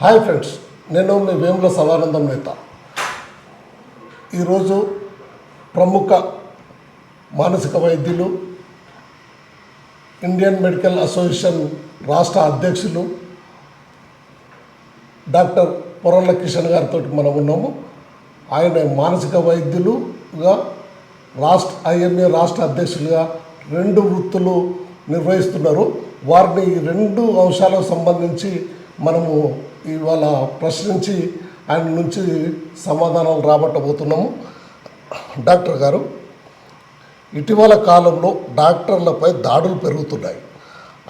Hi friends, నేను మీ వేముల సదానందం నేత. ఈరోజు ప్రముఖ మానసిక వైద్యులు, ఇండియన్ మెడికల్ అసోసియేషన్ రాష్ట్ర అధ్యక్షులు డాక్టర్ పొరల్ల కిషన్ గారితో మనం ఉన్నాము. ఆయన మానసిక వైద్యులుగా ఐఎంఏ రాష్ట్ర అధ్యక్షులుగా 2 వృత్తులు నిర్వహిస్తున్నారు. వారిని ఈ 2 అంశాలకు సంబంధించి మనము ఇవాళ ప్రశ్నించి ఆయన నుంచి సమాధానాలు రాబట్టబోతున్నాము. డాక్టర్ గారు, ఇటీవల కాలంలో డాక్టర్లపై దాడులు పెరుగుతున్నాయి.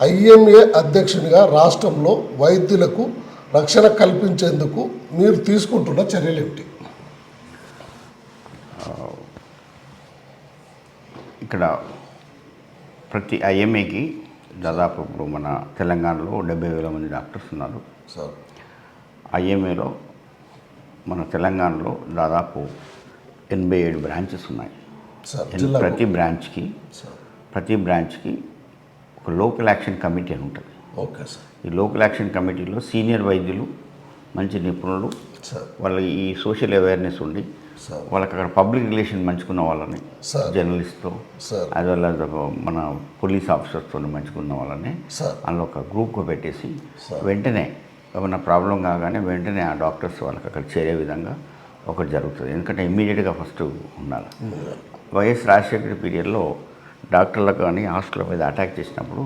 ఐఎంఏ అధ్యక్షునిగా రాష్ట్రంలో వైద్యులకు రక్షణ కల్పించేందుకు మీరు తీసుకుంటున్న చర్యలు ఏమిటి? ఇక్కడ ప్రతి ఐఎంఏకి దాదాపు ఇప్పుడు మన తెలంగాణలో 70,000 మంది డాక్టర్స్ ఉన్నారు సార్. ఐఎంఏలో మన తెలంగాణలో దాదాపు 87 బ్రాంచెస్ ఉన్నాయి సార్. ప్రతి బ్రాంచ్కి ఒక లోకల్ యాక్షన్ కమిటీ అని ఉంటుంది. Okay sir. ఈ లోకల్ యాక్షన్ కమిటీలో సీనియర్ వైద్యులు, మంచి నిపుణులు, వాళ్ళకి ఈ సోషల్ అవేర్నెస్ ఉండి వాళ్ళకి అక్కడ పబ్లిక్ రిలేషన్ మంచుకున్న వాళ్ళని, జర్నలిస్ట్తో యాజ్ వెల్ యాజ్ మన పోలీస్ ఆఫీసర్స్తో మంచుకున్న వాళ్ళని అందులో ఒక గ్రూప్గా పెట్టేసి వెంటనే ఏమైనా ప్రాబ్లం కాగానే వెంటనే ఆ డాక్టర్స్ వాళ్ళకి అక్కడ చేరే విధంగా ఒకటి జరుగుతుంది. ఎందుకంటే ఇమ్మీడియట్గా ఫస్ట్ ఉండాలి. వైఎస్ రాజశేఖర పీరియడ్లో డాక్టర్లకు కానీ హాస్పిటల్ మీద అటాక్ చేసినప్పుడు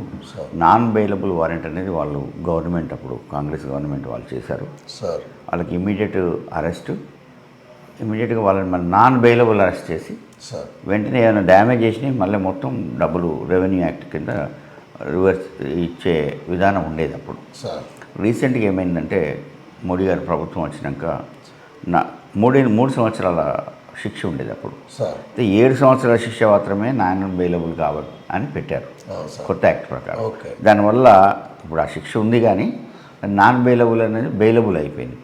నాన్ బెయిలబుల్ వారెంట్ అనేది వాళ్ళు గవర్నమెంట్, అప్పుడు కాంగ్రెస్ గవర్నమెంట్ వాళ్ళు చేశారు. వాళ్ళకి ఇమీడియట్గా వాళ్ళని మళ్ళీ నాన్ బెయిలబుల్ అరెస్ట్ చేసి వెంటనే ఏమైనా డ్యామేజ్ చేసినాయి మళ్ళీ మొత్తం డబ్బులు రెవెన్యూ యాక్ట్ కింద రివర్స్ ఇచ్చే విధానం ఉండేది. అప్పుడు రీసెంట్గా ఏమైందంటే మోడీ గారి ప్రభుత్వం వచ్చినాక 3 సంవత్సరాల శిక్ష ఉండేది. అప్పుడు 7 సంవత్సరాల శిక్ష మాత్రమే నాన్ బెయిలబుల్ కావాలి అని పెట్టారు కొత్త యాక్ట్ ప్రకారం. దానివల్ల ఇప్పుడు ఆ శిక్ష ఉంది కానీ నాన్ బెయిలబుల్ అనేది బెయిలబుల్ అయిపోయింది.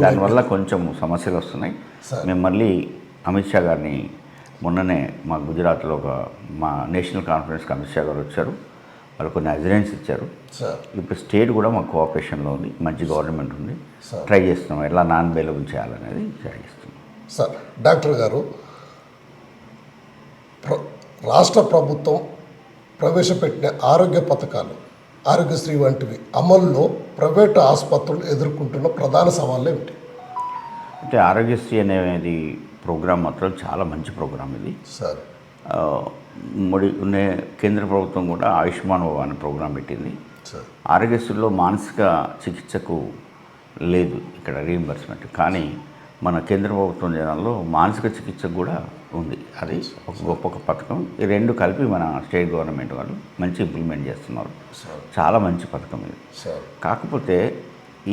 దానివల్ల కొంచెం సమస్యలు వస్తున్నాయి. మేము మళ్ళీ అమిత్ షా గారిని మొన్ననే మా గుజరాత్లో మా నేషనల్ కాన్ఫరెన్స్కి అమిత్ షా గారు వచ్చారు. వాళ్ళు కొన్ని అజరెన్స్ ఇచ్చారు. ఇప్పుడు స్టేట్ కూడా మా కోఆపరేషన్లో ఉంది, మంచి గవర్నమెంట్ ఉంది. ట్రై చేస్తున్నాం ఎలా నాన్ బెయిలబుల్ చేయాలనేది ట్రై చేస్తున్నాం. సార్, డాక్టర్ గారు, రాష్ట్ర ప్రభుత్వం ప్రవేశపెట్టిన ఆరోగ్య పథకాలు, ఆరోగ్యశ్రీ వంటివి అమల్లో ప్రైవేటు ఆసుపత్రులు ఎదుర్కొంటున్న ప్రధాన సవాళ్ళు ఏమిటి? అంటే ఆరోగ్యశ్రీ అనేది ప్రోగ్రామ్ మాత్రం చాలా మంచి ప్రోగ్రామ్ ఇది సార్. కేంద్ర ప్రభుత్వం కూడా ఆయుష్మాన్ భవ అనే ప్రోగ్రాం పెట్టింది. ఆరోగ్యశ్రీలో మానసిక చికిత్సకు లేదు ఇక్కడ రీయింబర్స్మెంట్, కానీ మన కేంద్ర ప్రభుత్వం జనాల్లో మానసిక చికిత్సకు కూడా ఉంది. అది ఒక గొప్ప పథకం. ఈ 2 కలిపి మన స్టేట్ గవర్నమెంట్ వాళ్ళు మంచి ఇంప్లిమెంట్ చేస్తున్నారు. చాలా మంచి పథకం ఇది. కాకపోతే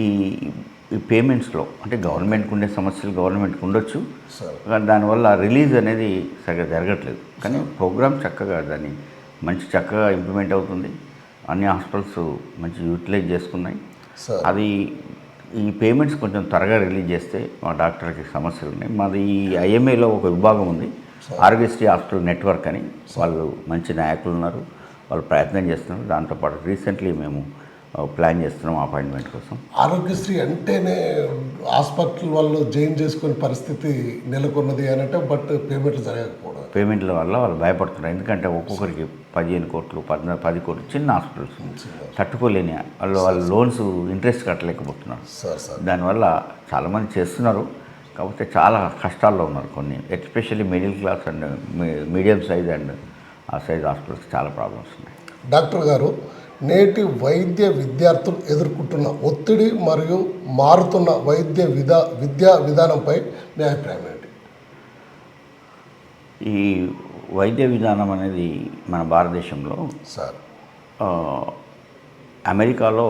ఈ పేమెంట్స్లో అంటే గవర్నమెంట్కి ఉండే సమస్యలు గవర్నమెంట్కి ఉండొచ్చు, కానీ దానివల్ల రిలీజ్ అనేది సరిగ్గా జరగట్లేదు. కానీ ప్రోగ్రామ్ చక్కగా చక్కగా ఇంప్లిమెంట్ అవుతుంది. అన్ని హాస్పిటల్స్ మంచి యూటిలైజ్ చేసుకున్నాయి. అది ఈ పేమెంట్స్ కొంచెం త్వరగా రిలీజ్ చేస్తే మా డాక్టర్కి సమస్యలు ఉన్నాయి. మాది ఈ ఐఎంఏలో ఒక విభాగం ఉంది, ఆరోగ్యశ్రీ హాస్పిటల్ నెట్వర్క్ అని. వాళ్ళు మంచి నాయకులు ఉన్నారు, వాళ్ళు ప్రయత్నం చేస్తున్నారు. దాంతోపాటు రీసెంట్లీ మేము ప్లాన్ చేస్తున్నాం అపాయింట్మెంట్ కోసం. ఆరోగ్యశ్రీ అంటేనే హాస్పిటల్ వాళ్ళు జాయిన్ చేసుకునే పరిస్థితి నెలకొన్నది అంటే, బట్ పేమెంట్లు జరగకపోవడం, పేమెంట్ల వల్ల వాళ్ళు భయపడుతున్నారు. ఎందుకంటే ఒక్కొక్కరికి 15 కోట్లు 10 కోట్లు చిన్న హాస్పిటల్స్ తట్టుకోలేని వాళ్ళు లోన్స్ ఇంట్రెస్ట్ కట్టలేకపోతున్నారు. దానివల్ల చాలామంది చేస్తున్నారు, కాకపోతే చాలా కష్టాల్లో ఉన్నారు. కొన్ని especially middle class and medium size and ఆ సైజ్ హాస్పిటల్స్ చాలా ప్రాబ్లమ్స్ ఉన్నాయి. డాక్టర్ గారు, నేటి వైద్య విద్యార్థులు ఎదుర్కొంటున్న ఒత్తిడి మరియు మారుతున్న విద్యా విధానంపై మీ అభిప్రాయం ఏంటి? ఈ వైద్య విధానం అనేది మన భారతదేశంలో సార్, అమెరికాలో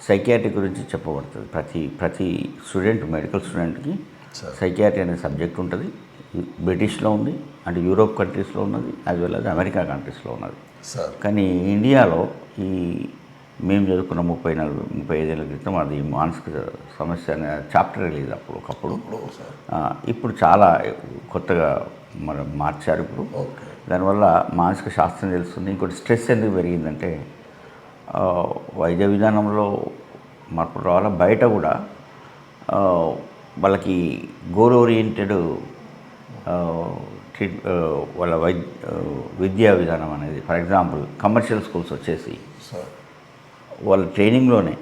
సైకియాట్రీ గురించి చెప్పబడుతుంది. ప్రతి స్టూడెంట్, మెడికల్ స్టూడెంట్కి సైకియాట్రీ అనే సబ్జెక్ట్ ఉంటుంది. బ్రిటిష్లో ఉంది, అంటే యూరోప్ కంట్రీస్లో ఉన్నది, యాజ్ వెల్ యాజ్ అమెరికా కంట్రీస్లో ఉన్నది. కానీ ఇండియాలో మేము చదువుకున్న 34-35 ఏళ్ళ క్రితం అది మానసిక సమస్య అనే చాప్టర్ రిలీజ్ ఒకప్పుడు. ఇప్పుడు చాలా కొత్తగా మార్చారు. ఇప్పుడు దానివల్ల మానసిక శాస్త్రం తెలుస్తుంది. ఇంకోటి స్ట్రెస్ ఎందుకు పెరిగిందంటే వైద్య విధానంలో మార్పులు రావాలా. బయట కూడా ఆ, వాళ్ళకి గోల్ ఓరియంటెడ్ వాళ్ళ విద్యా విధానం అనేది, ఫర్ ఎగ్జాంపుల్ కమర్షియల్ స్కూల్స్ వచ్చేసి సార్ వాళ్ళ ట్రైనింగ్లోనే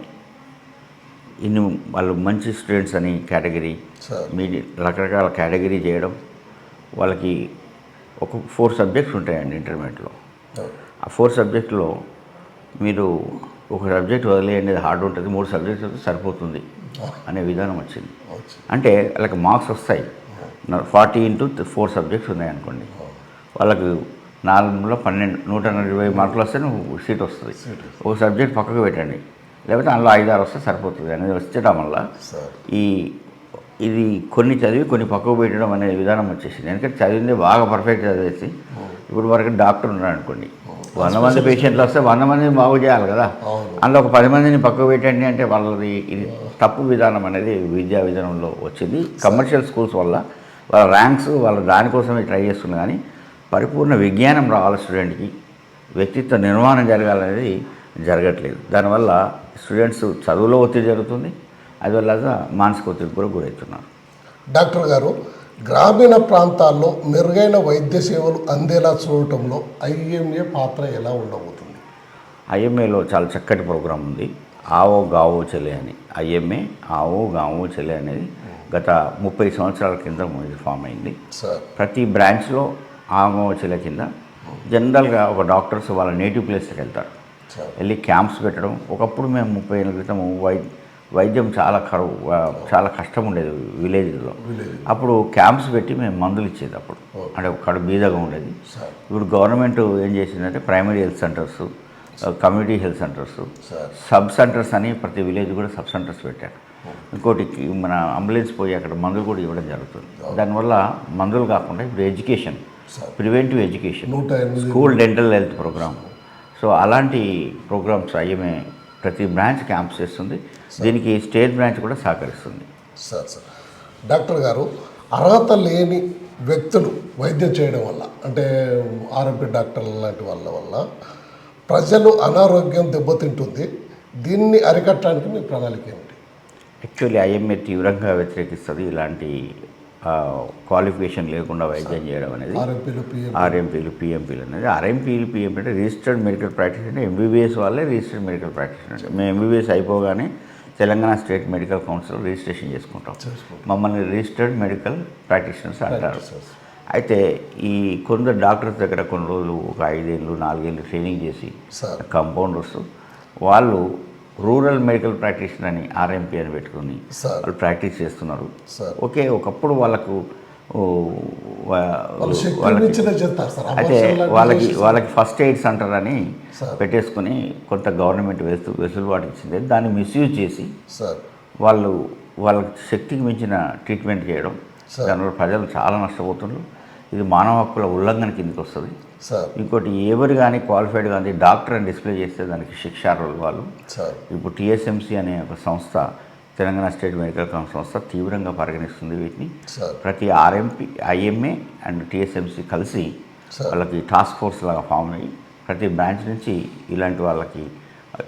ఇన్ని వాళ్ళు మంచి స్టూడెంట్స్ అని కేటగిరీ, సార్ రకరకాల కేటగిరీ చేయడం. వాళ్ళకి ఒక 4 సబ్జెక్ట్స్ ఉంటాయండి ఇంటర్మీడియట్లో. ఆ 4 సబ్జెక్టులో మీరు ఒక సబ్జెక్ట్ వదిలేయండి, హార్డ్ ఉంటుంది, 3 సబ్జెక్ట్స్ వస్తే సరిపోతుంది అనే విధానం వచ్చింది. అంటే వాళ్ళకి మార్క్స్ వస్తాయి. 40 into 4 సబ్జెక్ట్స్ ఉన్నాయనుకోండి, వాళ్ళకు 4 120 మార్కులు వస్తే నువ్వు సీట్ వస్తుంది. ఒక సబ్జెక్ట్ పక్కకు పెట్టండి, లేకపోతే అందులో 5-6 వస్తే సరిపోతుంది అనేది వచ్చేయడం వల్ల ఇది కొన్ని చదివి కొన్ని పక్కకు పెట్టడం అనే విధానం వచ్చేసింది. ఎందుకంటే చదివింది బాగా పర్ఫెక్ట్ చదివేసి ఇప్పుడు వరకు డాక్టర్ ఉన్నాడు అనుకోండి, 100 మంది పేషెంట్లు వస్తే 100 మందిని బాగు చేయాలి కదా, అందులో ఒక 10 మందిని పక్కకు పెట్టండి అంటే వాళ్ళది ఇది తప్పు విధానం అనేది విద్యా విధానంలో వచ్చింది. కమర్షియల్ స్కూల్స్ వల్ల వాళ్ళ ర్యాంక్స్ వాళ్ళ దానికోసమే ట్రై చేస్తుంది, కానీ పరిపూర్ణ విజ్ఞానం రావాలి స్టూడెంట్కి, వ్యక్తిత్వ నిర్మాణం జరగాలనేది జరగట్లేదు. దానివల్ల స్టూడెంట్స్ చదువులో ఒత్తిడి జరుగుతుంది, అది వల్ల మానసిక ఒత్తిడి కూడా గురవుతున్నారు. డాక్టర్ గారు, గ్రామీణ ప్రాంతాల్లో మెరుగైన వైద్య సేవలు అందేలా చూడటంలో ఐఎంఏ పాత్ర ఎలా ఉండబోతుంది? ఐఎంఏలో చాలా చక్కటి ప్రోగ్రాం ఉంది, ఆవో గావో చెలే అని. ఐఎంఏ ఆవో గావో చెలే అనేది గత 30 సంవత్సరాల కింద ఇది ఫామ్ అయింది. ప్రతి బ్రాంచ్లో ఆవో చెలే కింద జనరల్గా ఒక డాక్టర్స్ వాళ్ళ నేటివ్ ప్లేస్కి వెళ్తారు, వెళ్ళి క్యాంప్స్ పెట్టడం. ఒకప్పుడు మేము 30 ఏళ్ళ క్రితం వైద్యం చాలా కష్టం ఉండేది విలేజ్లో. అప్పుడు క్యాంప్స్ పెట్టి మేము మందులు ఇచ్చేది. అప్పుడు అంటే కడుపు బీదగా ఉండేది. ఇప్పుడు గవర్నమెంట్ ఏం చేసిందంటే primary health centres, community health centres, sub centres అని ప్రతి విలేజ్ కూడా సబ్ సెంటర్స్ పెట్టారు. ఇంకోటి మన అంబులెన్స్ పోయి అక్కడ మందులు కూడా ఇవ్వడం జరుగుతుంది. దానివల్ల మందులు కాకుండా ఇప్పుడు education, preventive education, school dental health programme, so అలాంటి ప్రోగ్రామ్స్ ఐఎంఏ ప్రతి బ్రాంచ్ క్యాంప్స్ చేస్తుంది. దీనికి స్టేట్ బ్రాంచ్ కూడా సహకరిస్తుంది. సార్ డాక్టర్ గారు, అర్హత లేని వ్యక్తులు వైద్యం చేయడం వల్ల, అంటే ఆర్ఎంపీ డాక్టర్ల లాంటి వాళ్ళ వల్ల ప్రజలు అనారోగ్యం దెబ్బతింటుంది. దీన్ని అరికట్టడానికి మీ ప్రణాళిక ఏమిటి? యాక్చువల్లీ ఐఎంఏ తీవ్రంగా వ్యతిరేకిస్తుంది ఇలాంటి క్వాలిఫికేషన్ లేకుండా వైద్యం చేయడం అనేది. ఆర్ఎంపీలు పిఎంపీలు అనేది, ఆర్ఎంపీలు పిఎంపీ అంటే రిజిస్టర్డ్ మెడికల్ ప్రాక్టీస్ అంటే ఎంబీబీఎస్ వాళ్ళే రిజిస్టర్డ్ మెడికల్ ప్రాక్టీస్ అంటే మేము ఎంబీబీఎస్ అయిపోగానే Telangana state medical council registration చేసుకుంటాం. మమ్మల్ని రిజిస్టర్డ్ మెడికల్ ప్రాక్టీషనర్స్ అంటారు. అయితే ఈ కొందరు డాక్టర్స్ దగ్గర కొన్ని రోజులు ఒక 5 ఏళ్ళు 4 ఏళ్ళు ట్రైనింగ్ చేసి కంపౌండర్స్ వాళ్ళు రూరల్ మెడికల్ ప్రాక్టీషనర్ అని ఆర్ఎంపీ అని పెట్టుకుని వాళ్ళు ప్రాక్టీస్ చేస్తున్నారు. ఓకే, ఒకప్పుడు వాళ్ళకు అయితే వాళ్ళకి ఫస్ట్ ఎయిడ్ సెంటర్ అని పెట్టేసుకుని కొంత గవర్నమెంట్ వెసులుబాటు ఇచ్చింది. దాన్ని మిస్యూజ్ చేసి వాళ్ళకి శక్తికి మించిన ట్రీట్మెంట్ చేయడం, దానివల్ల ప్రజలు చాలా నష్టపోతున్నారు. ఇది మానవ హక్కుల ఉల్లంఘన కిందకి వస్తుంది. ఇంకోటి ఎవరు కానీ క్వాలిఫైడ్ కానీ డాక్టర్ అని డిస్ప్లే చేస్తే దానికి శిక్షార్హులు వాళ్ళు. ఇప్పుడు టీఎస్ఎంసీ అనే ఒక సంస్థ, తెలంగాణ స్టేట్ మెడికల్ కౌన్సిల్ సంస్థ తీవ్రంగా పరిగణిస్తుంది వీటిని. ప్రతి ఆర్ఎంపీ, ఐఎంఏ అండ్ టీఎస్ఎంసీ కలిసి వాళ్ళకి టాస్క్ ఫోర్స్ లాగా ఫామ్ అయ్యి ప్రతి బ్రాంచ్ నుంచి ఇలాంటి వాళ్ళకి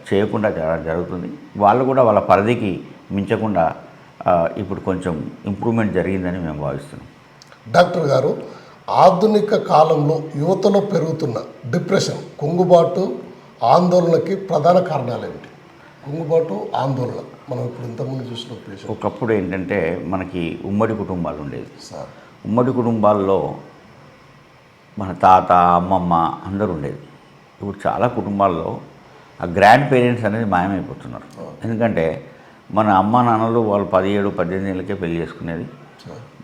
చేయకుండా జరుగుతుంది. వాళ్ళు కూడా వాళ్ళ పరిధికి మించకుండా ఇప్పుడు కొంచెం ఇంప్రూవ్మెంట్ జరిగిందని మేము భావిస్తున్నాం. డాక్టర్ గారు, ఆధునిక కాలంలో యువతలో పెరుగుతున్న డిప్రెషన్, కుంగుబాటు, ఆందోళనకి ప్రధాన కారణాలు ఏమిటి? కుంగుబాటు, ఆందోళన మనం ఇప్పుడు ఇంతకుముందు చూసిన పేషెంట్. ఒకప్పుడు ఏంటంటే మనకి ఉమ్మడి కుటుంబాలు ఉండేవి. ఉమ్మడి కుటుంబాల్లో మన తాత, అమ్మమ్మ అందరూ ఉండేది. ఇప్పుడు చాలా కుటుంబాల్లో ఆ గ్రాండ్ పేరెంట్స్ అనేది మాయమైపోతున్నారు. ఎందుకంటే మన అమ్మ నాన్నలు వాళ్ళు 17-18 ఏళ్ళకే పెళ్లి చేసుకునేది.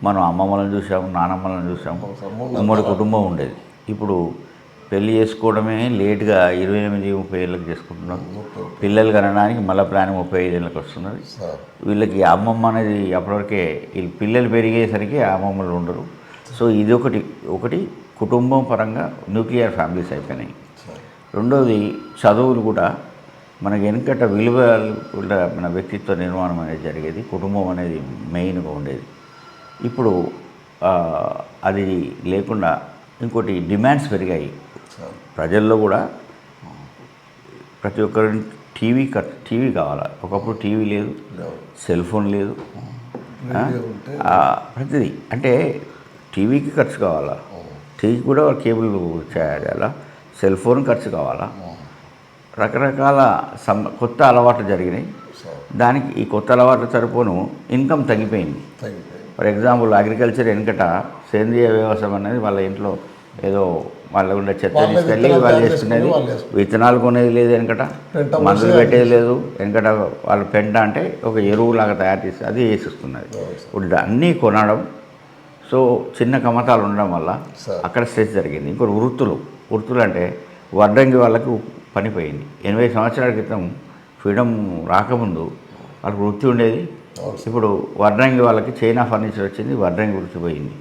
మనం అమ్మమ్మలను చూసాము, నానమ్మలను చూసాము, ఉమ్మడి కుటుంబం ఉండేది. ఇప్పుడు పెళ్లి చేసుకోవడమే లేట్గా 28-30 ఏళ్ళకి చేసుకుంటున్నాం. పిల్లలు కనడానికి మళ్ళీ ప్లాన్ 35 ఏళ్ళకి వస్తున్నది. వీళ్ళకి అమ్మమ్మ అనేది అప్పటివరకే వీళ్ళు పిల్లలు పెరిగేసరికి అమ్మమ్మలు ఉండరు. సో ఇది ఒకటి కుటుంబం పరంగా న్యూక్లియర్ ఫ్యామిలీస్ అయిపోయినాయి. రెండోది చదువులు కూడా మనకి వెనుకట విలువలు కూడా మన వ్యక్తిత్వ నిర్మాణం అనేది జరిగేది, కుటుంబం అనేది మెయిన్గా ఉండేది. ఇప్పుడు అది లేకుండా ఇంకోటి డిమాండ్స్ పెరిగాయి ప్రజల్లో కూడా. ప్రతి ఒక్కరి టీవీ కావాలా. ఒకప్పుడు టీవీ లేదు, సెల్ ఫోన్ లేదు, రేడియో ఉంటే ప్రతిదీ. అంటే టీవీకి ఖర్చు కావాలా, టీవీకి కూడా కేబుల్ చేయాలా, సెల్ ఫోన్ ఖర్చు కావాలా, రకరకాల కొత్త అలవాట్లు జరిగినాయి. దానికి ఈ కొత్త అలవాట్లు సరిపోను ఇన్కమ్ తగ్గిపోయింది. ఫర్ ఎగ్జాంపుల్ అగ్రికల్చర్ వెనకట సేంద్రియ వ్యవసాయం అనేది వాళ్ళ ఇంట్లో ఏదో వాళ్ళ ఉండే చెత్త తీసుకెళ్ళి వాళ్ళు చేసుకునేది. విత్తనాలు కొనేది లేదు వెనకట, మందులు పెట్టేది లేదు వెనకట. వాళ్ళు పెంట అంటే ఒక ఎరువులాగా తయారు చేసి అది వేసిస్తున్నది. ఇప్పుడు అన్నీ కొనడం, సో చిన్న కమతాలు ఉండడం వల్ల అక్కడ స్ట్రెస్ జరిగింది. ఇంకోటి వృత్తులు అంటే వడ్రంగి వాళ్ళకు పనిపోయింది. 80 సంవత్సరాల క్రితం ఫ్రీడమ్ రాకముందు వాళ్ళకి వృత్తి ఉండేది. ఇప్పుడు వడ్రంగి వాళ్ళకి చైనా ఫర్నిచర్ వచ్చింది, వడ్రంగి వృత్తి పోయింది.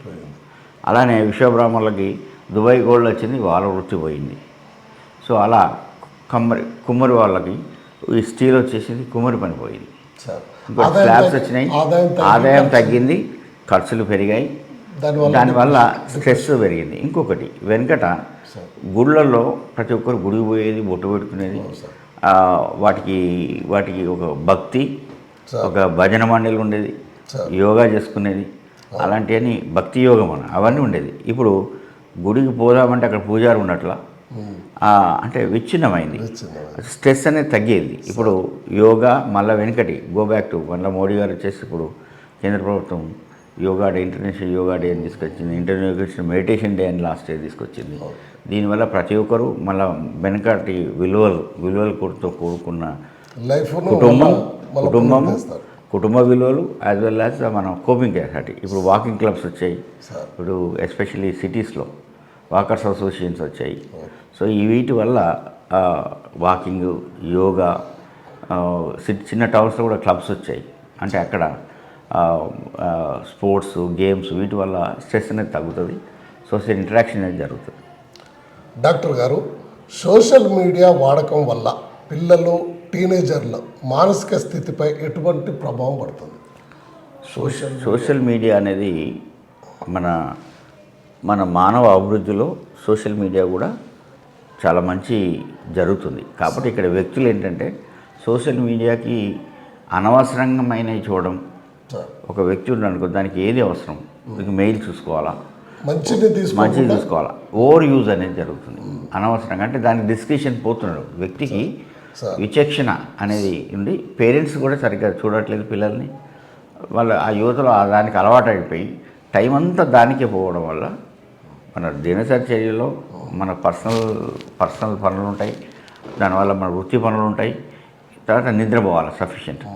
అలానే విశ్వబ్రాహ్మణులకి దుబాయ్ గోల్డ్ వచ్చింది, వాళ్ళ వృత్తి పోయింది. సో అలా కుమ్మరి వాళ్ళకి ఈ స్టీల్ వచ్చేసింది, కుమ్మరి పని పోయింది. ఇంకా స్లాబ్స్ వచ్చినాయి, ఆదాయం తగ్గింది, ఖర్చులు పెరిగాయి, దానివల్ల స్ట్రెస్ పెరిగింది. ఇంకొకటి వెనకట గుళ్ళల్లో ప్రతి ఒక్కరు గుడికి పోయేది, బొట్టు పెట్టుకునేది, వాటికి ఒక భక్తి, ఒక భజన మండలి ఉండేది, యోగా చేసుకునేది, అలాంటివన్నీ భక్తి యోగం అవన్నీ ఉండేది. ఇప్పుడు గుడికి పోదామంటే అక్కడ పూజారి ఉన్నట్ల అంటే విచ్ఛిన్నమైంది, స్ట్రెస్ అనేది తగ్గేది. ఇప్పుడు యోగా మళ్ళీ వెనుకటి గో బ్యాక్ టు మళ్ళీ మోడీ గారు వచ్చేసి ఇప్పుడు కేంద్ర ప్రభుత్వం yoga day, international yoga day అని తీసుకొచ్చింది, ఇంటర్నేషనల్ మెడిటేషన్ డే అని లాస్ట్ ఇయర్ తీసుకొచ్చింది. దీనివల్ల ప్రతి ఒక్కరు మళ్ళీ వెనకటి విలువలతో కూడుకున్న లైఫ్, కుటుంబ విలువలు యాజ్ వెల్ యాజ్ మనం కోపింగ్ కెపాసిటీ. ఇప్పుడు వాకింగ్ క్లబ్స్ వచ్చాయి, ఇప్పుడు ఎస్పెషల్లీ సిటీస్లో వాకర్స్ అసోసియేషన్స్ వచ్చాయి. సో వీటి వల్ల వాకింగ్, యోగా, చిన్న టౌన్స్లో కూడా క్లబ్స్ వచ్చాయి. అంటే అక్కడ స్పోర్ట్స్, గేమ్స్, వీటి వల్ల స్ట్రెస్ అనేది తగ్గుతుంది, సోషల్ ఇంటరాక్షన్ అనేది జరుగుతుంది. డాక్టర్ గారు, సోషల్ మీడియా వాడకం వల్ల పిల్లలు, టీనేజర్ల మానసిక స్థితిపై ఎటువంటి ప్రభావం పడుతుంది? సోషల్ మీడియా అనేది మన మానవ అభివృద్ధిలో సోషల్ మీడియా కూడా చాలా మంచి జరుగుతుంది. కాబట్టి ఇక్కడ వ్యక్తులు ఏంటంటే సోషల్ మీడియాకి అనవసరమైనవి చూడడం. ఒక వ్యక్తి ఉన్నాడనుకో, దానికి ఏది అవసరం, మెయిల్ చూసుకోవాలా, మంచిది చూసుకోవాలా, ఓవర్ యూజ్ అనేది జరుగుతుంది అనవసరంగా. అంటే దానికి డిస్క్రిప్షన్ పోతున్నాడు. వ్యక్తికి విచక్షణ అనేది ఉంది. పేరెంట్స్ కూడా సరిగ్గా చూడట్లేదు పిల్లల్ని. వాళ్ళు ఆ యువతలో దానికి అలవాటు అయిపోయి టైం అంతా దానికే పోవడం వల్ల మన దినచర్యలో మన పర్సనల్ పనులు ఉంటాయి, దానివల్ల మన వృత్తి పనులు ఉంటాయి, తర్వాత నిద్రపోవాలి సఫిషియెంట్.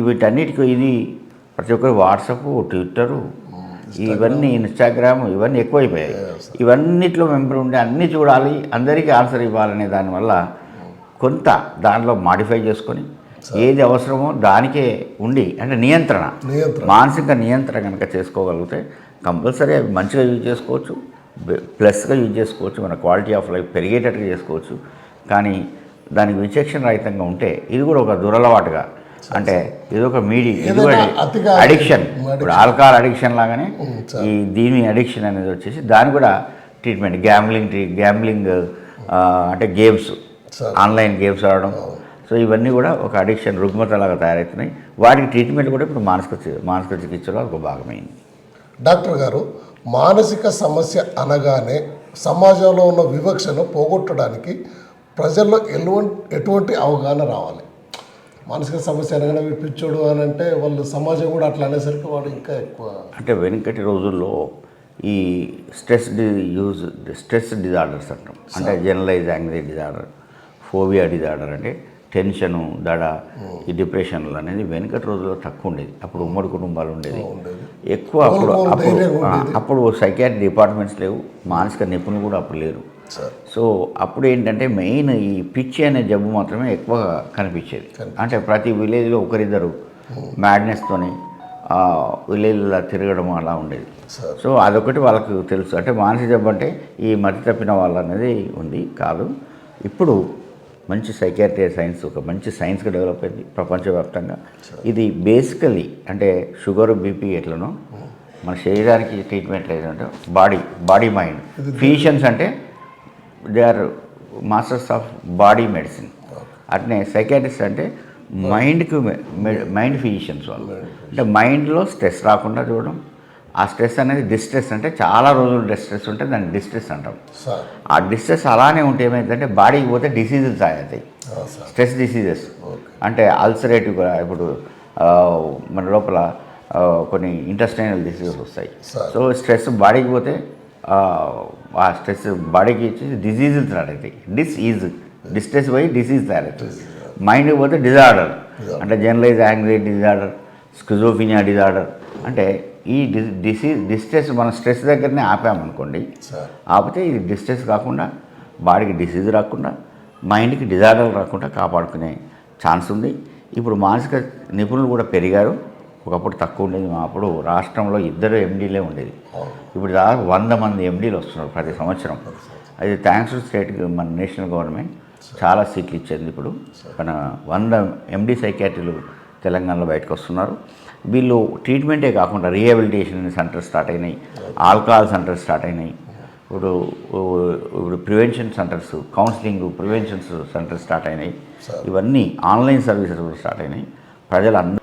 వీటన్నిటికీ ఇది ప్రతి ఒక్కరు వాట్సాప్, ట్విట్టరు, ఇవన్నీ ఇన్స్టాగ్రామ్, ఇవన్నీ ఎక్కువైపోయాయి. ఇవన్నిట్లో మెంబర్ ఉండి అన్నీ చూడాలి, అందరికీ ఆన్సర్ ఇవ్వాలనే దానివల్ల కొంత దానిలో మాడిఫై చేసుకొని ఏది అవసరమో దానికే ఉండి, అంటే నియంత్రణ, మానసిక నియంత్రణ కనుక చేసుకోగలిగితే కంపల్సరీ అవి మంచిగా యూజ్ చేసుకోవచ్చు, ప్లస్గా యూజ్ చేసుకోవచ్చు, మన క్వాలిటీ ఆఫ్ లైఫ్ పెరిగేటట్టుగా చేసుకోవచ్చు. కానీ దానికి విచక్షణ రహితంగా ఉంటే ఇది కూడా ఒక దురలవాటుగా, అంటే ఇది ఒక అడిక్షన్. ఇప్పుడు ఆల్కహాల్ అడిక్షన్ లాగానే దీని అడిక్షన్ అనేది వచ్చేసి దాని కూడా ట్రీట్మెంట్. గ్యాంబ్లింగ్ అంటే గేమ్స్, ఆన్లైన్ గేమ్స్ ఆడడం, సో ఇవన్నీ కూడా ఒక అడిక్షన్, రుగ్మతలాగా తయారవుతున్నాయి. వాటికి ట్రీట్మెంట్ కూడా ఇప్పుడు మానసిక చికిత్సలో ఒక భాగమైంది. డాక్టర్ గారు, మానసిక సమస్య అనగానే సమాజంలో ఉన్న వివక్షను పోగొట్టడానికి ప్రజల్లో ఎటువంటి అవగాహన రావాలి? మానసిక సమస్య అనగానే పిచ్చోడు అని అంటే వాళ్ళు సమాజం కూడా అట్లా అనేసరికి వాడు ఇంకా ఎక్కువ. అంటే వెనుకటి రోజుల్లో ఈ స్ట్రెస్ డిజార్డర్స్ అంటాం. అంటే generalise anxiety disorder, phobia disorder, అంటే టెన్షను, దడ, ఈ డిప్రెషన్లు అనేది వెనుకటి రోజుల్లో తక్కువ ఉండేది. అప్పుడు ఉమ్మడి కుటుంబాలు ఉండేది ఎక్కువ. అప్పుడు సైకియాట్రిక్ డిపార్ట్మెంట్స్ లేవు, మానసిక నిపుణులు కూడా అప్పుడు లేరు. సో అప్పుడు ఏంటంటే మెయిన్ ఈ పిచ్చి అనే జబ్బు మాత్రమే ఎక్కువ కనిపించేది. అంటే ప్రతి విలేజ్లో ఒకరిద్దరు మ్యాడ్నెస్తోని విలేజ్లో తిరగడం అలా ఉండేది. సో అదొకటి వాళ్ళకు తెలుసు. అంటే మానసిక జబ్బు అంటే ఈ మతి తప్పిన వాళ్ళు అనేది ఉంది కాదు. ఇప్పుడు మంచి సైకియాట్రీ సైన్స్ ఒక మంచి సైన్స్గా డెవలప్ అయింది ప్రపంచవ్యాప్తంగా. ఇది బేసికలీ అంటే షుగర్, బీపీ ఎట్లనో మన శరీరానికి ట్రీట్మెంట్ లేదంటే బాడీ మైండ్. ఫిజిషియన్స్ అంటే they are masters of body medicine. అట్నే సైకాట్రిస్ట్ అంటే మైండ్కి మైండ్ ఫిజిషియన్స్ వాళ్ళు. అంటే మైండ్లో స్ట్రెస్ రాకుండా చూడడం, ఆ స్ట్రెస్ అనేది డిస్ట్రెస్, అంటే చాలా రోజులు డిస్ట్రెస్ ఉంటే దాన్ని డిస్ట్రెస్ అంటాం. సార్ ఆ డిస్ట్రెస్ అలానే ఉంటే ఏమైందంటే బాడీకి పోతే డిసీజెస్ అవుతాయి, సార్ స్ట్రెస్ డిసీజెస్. ఓకే అంటే అల్సరేటివ్గా ఇప్పుడు మన లోపల కొన్ని ఇంటెస్టైనల్ డిసీజెస్ వస్తాయి. Sir. సో స్ట్రెస్ బాడీకి పోతే ఆ స్ట్రెస్ బాడీకి ఇచ్చి డిసీజులు తయారవుతాయి. డిస్ట్రెస్ పోయి డిసీజ్ తయారవుతుంది. మైండ్కి పోతే డిజార్డర్, అంటే generalise anxiety disorder, schizophrenia disorder. అంటే ఈ డిస్ట్రెస్ మనం స్ట్రెస్ దగ్గరనే ఆపామనుకోండి, సార్ ఆపితే ఇది డిస్ట్రెస్ కాకుండా బాడీకి డిసీజ్ రాకుండా మైండ్కి డిజార్డర్ రాకుండా కాపాడుకునే ఛాన్స్ ఉంది. ఇప్పుడు మానసిక నిపుణులు కూడా పెరిగారు. ఒకప్పుడు తక్కువ ఉండేది. అప్పుడు రాష్ట్రంలో 2 ఎండీలే ఉండేది. ఇప్పుడు దాదాపు 100 మంది ఎండీలు వస్తున్నారు ప్రతి సంవత్సరం. అది థ్యాంక్స్ టు స్టేట్ మన నేషనల్ గవర్నమెంట్ చాలా సీట్లు ఇచ్చింది. ఇప్పుడు మన 100 ఎండీ సైకాట్రీలు తెలంగాణలో బయటకు వస్తున్నారు. వీళ్ళు ట్రీట్మెంటే కాకుండా రీహాబిలిటేషన్ సెంటర్స్ స్టార్ట్ అయినాయి, ఆల్కహాల్ సెంటర్స్ స్టార్ట్ అయినాయి. ఇప్పుడు prevention centres, counselling prevention centres start అయినాయి. ఇవన్నీ ఆన్లైన్ సర్వీసెస్ కూడా స్టార్ట్ అయినాయి. ప్రజలందరూ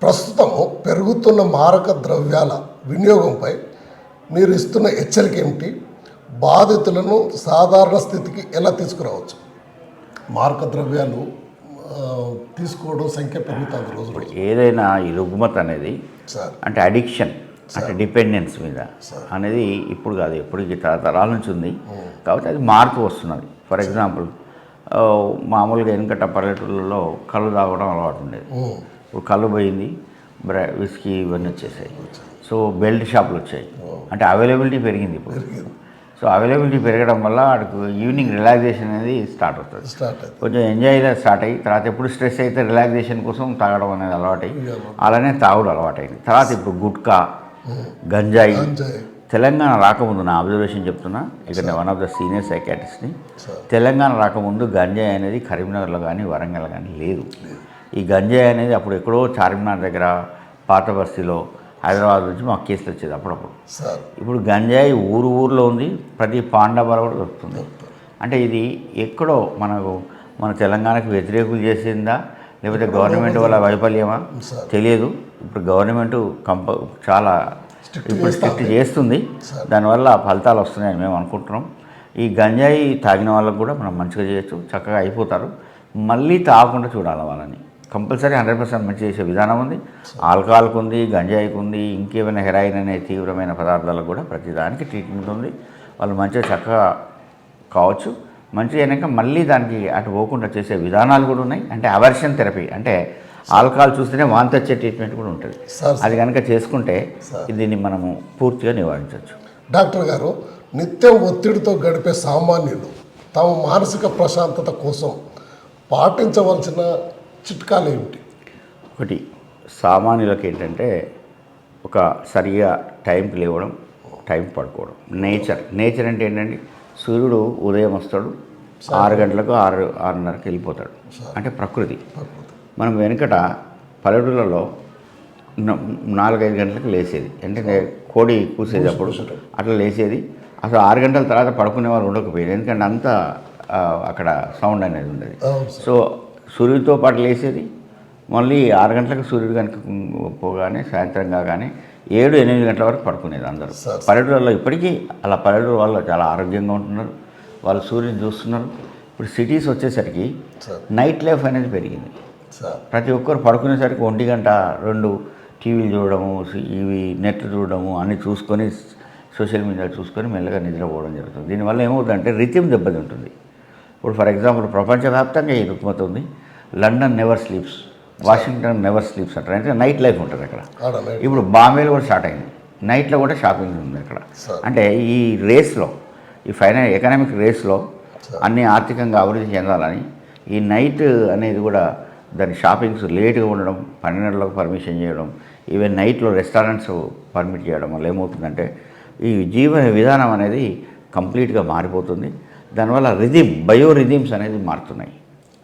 ప్రస్తుతము పెరుగుతున్న మారక ద్రవ్యాల వినియోగంపై మీరు ఇస్తున్న హెచ్చరిక ఏమిటి? బాధితులను సాధారణ స్థితికి ఎలా తీసుకురావచ్చు? మారక ద్రవ్యాలు తీసుకోవడం సంఖ్య పెరుగుతుంది రోజు రోజు. ఏదైనా ఈ రుగ్మత అనేది సార్ అంటే అడిక్షన్, అంటే డిపెండెన్స్ మీద అనేది ఇప్పుడు కాదు, ఎప్పటికీ తరాల నుంచి ఉంది. కాబట్టి అది మారుతూ వస్తున్నది. ఫర్ ఎగ్జాంపుల్, మామూలుగా వెనుకట పల్లెటూళ్ళలో కళ్ళు తాగడం అలవాటు ఉండేది. ఇప్పుడు కళ్ళు పోయింది, విస్కీ ఇవన్నీ వచ్చేసాయి. సో బెల్ట్ షాపులు వచ్చాయి, అంటే అవైలబిలిటీ పెరిగింది ఇప్పుడు. సో అవైలబిలిటీ పెరగడం వల్ల వాడికి ఈవినింగ్ రిలాక్సేషన్ అనేది స్టార్ట్ అవుతుంది. కొంచెం ఎంజాయ్గా స్టార్ట్ అయ్యి తర్వాత ఎప్పుడు స్ట్రెస్ అయితే రిలాక్సేషన్ కోసం తాగడం అనేది అలవాటై అలానే తాగుడు అలవాటైంది. తర్వాత ఇప్పుడు గుట్కా, గంజాయి. తెలంగాణ రాకముందు నా అబ్జర్వేషన్ చెప్తున్నా, ఇక్కడ వన్ ఆఫ్ ద సీనియర్ సైకాట్రిస్ట్ని. తెలంగాణ రాకముందు గంజాయి అనేది కరీంనగర్లో కానీ వరంగల్ కానీ లేదు. ఈ గంజాయి అనేది అప్పుడు ఎక్కడో చార్మినార్ దగ్గర పాత బస్తీలో హైదరాబాద్ నుంచి మాకు కేసులు వచ్చేది అప్పుడప్పుడు. ఇప్పుడు గంజాయి ఊర్లో ఉంది, ప్రతి పాండవలో కూడా దొరుకుతుంది. అంటే ఇది ఎక్కడో మన తెలంగాణకు వ్యతిరేకులు చేసిందా లేకపోతే గవర్నమెంట్ వల్ల వైఫల్యమా తెలియదు. ఇప్పుడు గవర్నమెంట్ చాలా ఇప్పుడు స్ట్రిక్ట్ చేస్తుంది, దానివల్ల ఫలితాలు వస్తున్నాయని మేము అనుకుంటున్నాం. ఈ గంజాయి తాగిన వాళ్ళకు కూడా మనం మంచిగా చేయొచ్చు, చక్కగా అయిపోతారు. మళ్ళీ తాగకుండా చూడాలి వాళ్ళని. కంపల్సరీ 100% మంచి చేసే విధానం ఉంది. ఆల్కహాల్కి ఉంది, గంజాయికి ఉంది, ఇంకేమైనా హెరాయిన్ అనే తీవ్రమైన పదార్థాలకు కూడా ప్రతిదానికి ట్రీట్మెంట్ ఉంది. వాళ్ళు మంచిగా చక్కగా కావచ్చు. మంచిగా అయినాక మళ్ళీ దానికి అటు పోకుండా చేసే విధానాలు కూడా ఉన్నాయి. అంటే అవర్షన్ థెరపీ, అంటే ఆల్కహాల్ చూస్తేనే వాంతి వచ్చే ట్రీట్మెంట్ కూడా ఉంటుంది. అది కనుక చేసుకుంటే దీన్ని మనము పూర్తిగా నివారించవచ్చు. డాక్టర్ గారు, నిత్యం ఒత్తిడితో గడిపే సామాన్యులు తమ మానసిక ప్రశాంతత కోసం పాటించవలసిన చిట్కాలు ఏమిటి? ఒకటి, సామాన్యులకు ఏంటంటే ఒక సరిగా టైంకి లేవడం, టైం పడుకోవడం. నేచర్ అంటే ఏంటంటే సూర్యుడు ఉదయం వస్తాడు, 6 గంటలకు 6:30కి వెళ్ళిపోతాడు, అంటే ప్రకృతి. మనం వెనుకట పల్లెటూళ్ళలో 4-5 గంటలకు లేచేది, అంటే కోడి కూసేది అప్పుడు అట్లా లేచేది. అసలు 6 గంటల తర్వాత పడుకునే వాళ్ళు ఉండకపోయేది, ఎందుకంటే అంతా అక్కడ సౌండ్ అనేది ఉండేది. సో సూర్యుడితో పాటు లేచేది, మళ్ళీ 6 గంటలకు సూర్యుడు కనుక పోగానే సాయంత్రం కాగానే 7-8 గంటల వరకు పడుకునేది అందరూ. పల్లెటూరులో ఇప్పటికీ అలా పల్లెటూరు వాళ్ళు చాలా ఆరోగ్యంగా ఉంటున్నారు, వాళ్ళు సూర్యుని చూస్తున్నారు. ఇప్పుడు సిటీస్ వచ్చేసరికి నైట్ లైఫ్ అనేది పెరిగింది. ప్రతి ఒక్కరు పడుకునేసరికి 1 గంట 2 టీవీలు చూడడము, ఇవి నెట్ చూడడము అన్నీ చూసుకొని, సోషల్ మీడియా చూసుకొని మెల్లగా నిద్రపోవడం జరుగుతుంది. దీనివల్ల ఏమవుతుందంటే రిథమ్ దెబ్బతింటుంది. ఇప్పుడు ఫర్ ఎగ్జాంపుల్ ప్రపంచవ్యాప్తంగా ఈ రుగ్మత ఉంది. London never sleeps, Washington never sleeps అంటారు, అంటే నైట్ లైఫ్ ఉంటుంది అక్కడ. ఇప్పుడు బాంబేలో కూడా స్టార్ట్ అయింది, నైట్లో కూడా షాపింగ్ ఉంది అక్కడ. అంటే ఈ రేస్లో, ఈ ఎకనామిక్ రేస్లో అన్నీ ఆర్థికంగా అభివృద్ధి చెందాలని ఈ నైట్ అనేది కూడా దాని షాపింగ్స్ లేట్గా ఉండడం, 12 గంటలకు పర్మిషన్ చేయడం, ఈవెన్ నైట్లో రెస్టారెంట్స్ పర్మిట్ చేయడం వల్ల ఏమవుతుందంటే ఈ జీవన విధానం అనేది కంప్లీట్గా మారిపోతుంది. దానివల్ల బయో రిథిమ్స్ అనేది మారుతున్నాయి.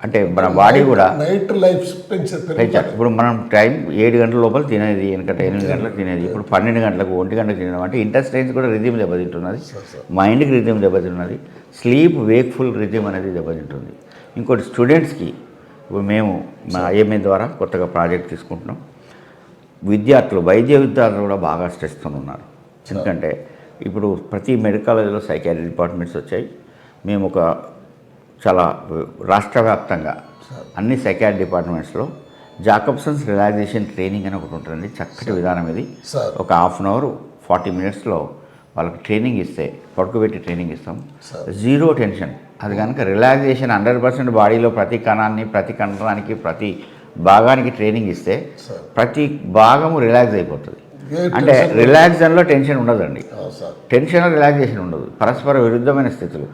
అంటే మన బాడీ కూడా నైట్ లైఫ్ పెంచాలి. ఇప్పుడు మనం టైం 7 గంటల లోపల తినేది, ఎందుకంటే 8 గంటలకు తినేది, ఇప్పుడు 12 గంటలకు 1 గంటలకు తినడం అంటే ఇంటెస్టైన్స్ కూడా రిథమ్ దెబ్బతింటున్నది, మైండ్కి రిథమ్ దెబ్బతింటున్నది, స్లీప్ వేక్ఫుల్ రిథమ్ అనేది దెబ్బతింటుంది. ఇంకోటి స్టూడెంట్స్కి ఇప్పుడు మేము మా ఐఎంఏ ద్వారా కొత్తగా ప్రాజెక్ట్ తీసుకుంటున్నాం. విద్యార్థులు, వైద్య విద్యార్థులు కూడా బాగా స్ట్రెస్తో ఉన్నారు. ఎందుకంటే ఇప్పుడు ప్రతి మెడికల్ కాలేజీలో సైకాట్రీ డిపార్ట్మెంట్స్ వచ్చాయి. మేము ఒక చాలా రాష్ట్ర వ్యాప్తంగా అన్ని సైకాట్రీ డిపార్ట్మెంట్స్లో జాకబ్సన్స్ రిలాక్సేషన్ ట్రైనింగ్ అని ఒకటి ఉంటుంది. చక్కటి విధానం ఇది. ఒక హాఫ్ అన్ అవర్ 40 మినిట్స్లో వాళ్ళకి ట్రైనింగ్ ఇస్తే, పడుకోబెట్టి ట్రైనింగ్ ఇస్తాం. Zero tension. అది కనుక రిలాక్సేషన్ 100% బాడీలో ప్రతి కణాన్ని, ప్రతి కండరానికి, ప్రతి భాగానికి ట్రైనింగ్ ఇస్తే ప్రతి భాగము రిలాక్స్ అయిపోతుంది. అంటే రిలాక్సేషన్లో టెన్షన్ ఉండదండి. టెన్షన్ రిలాక్సేషన్ ఉండదు, పరస్పర విరుద్ధమైన స్థితులు.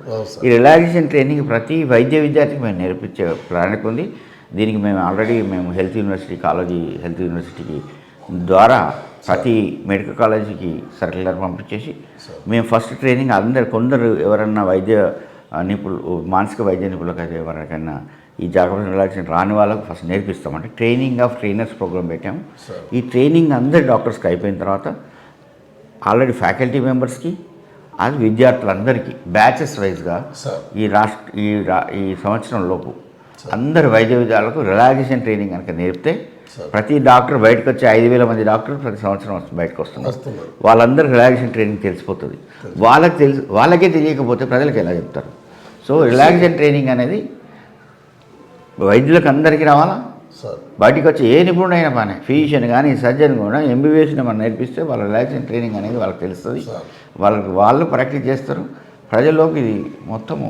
ఈ రిలాక్సేషన్ ట్రైనింగ్ ప్రతి వైద్య విద్యార్థికి మేము నేర్పించే ప్రణాళిక ఉంది. దీనికి మేము already health university, college health యూనివర్సిటీకి ద్వారా ప్రతి మెడికల్ కాలేజీకి సర్క్యులర్ పంపించేసి మేము ఫస్ట్ ట్రైనింగ్ కొందరు ఎవరన్నా వైద్య నిపుణులు, మానసిక వైద్య నిపుణులకు ఎవరికైనా ఈ జాగ్రత్త రిలాక్సేషన్ రాని వాళ్ళకు ఫస్ట్ నేర్పిస్తాం. అంటే ట్రైనింగ్ ఆఫ్ ట్రైనర్స్ ప్రోగ్రామ్ పెట్టాము. ఈ ట్రైనింగ్ అందరి డాక్టర్స్కి అయిపోయిన తర్వాత ఆల్రెడీ ఫ్యాకల్టీ మెంబర్స్కి, అది విద్యార్థులందరికీ బ్యాచెస్ వైజ్గా ఈ సంవత్సరం లోపు అందరు వైద్య విద్యాలకు రిలాక్సేషన్ ట్రైనింగ్ కనుక నేర్పితే ప్రతి డాక్టర్ బయటకు వచ్చే 5,000 మంది డాక్టర్లు ప్రతి సంవత్సరం బయటకు వస్తున్నారు. వాళ్ళందరూ రిలాక్సేషన్ ట్రైనింగ్ తెలిసిపోతుంది. వాళ్ళకే తెలియకపోతే ప్రజలకు ఎలా చెప్తారు? సో రిలాక్సేషన్ ట్రైనింగ్ అనేది వైద్యులకు అందరికీ రావాలా. బయటికి వచ్చి ఏ నిపుణుడైనా పని, ఫిజిషియన్ కానీ సర్జన్ కూడా ఎంబీబీఎస్ని మనం నేర్పిస్తే వాళ్ళ రిలాక్సేషన్ ట్రైనింగ్ అనేది వాళ్ళకి తెలుస్తుంది. వాళ్ళు ప్రాక్టీస్ చేస్తారు. ప్రజల్లోకి ఇది మొత్తము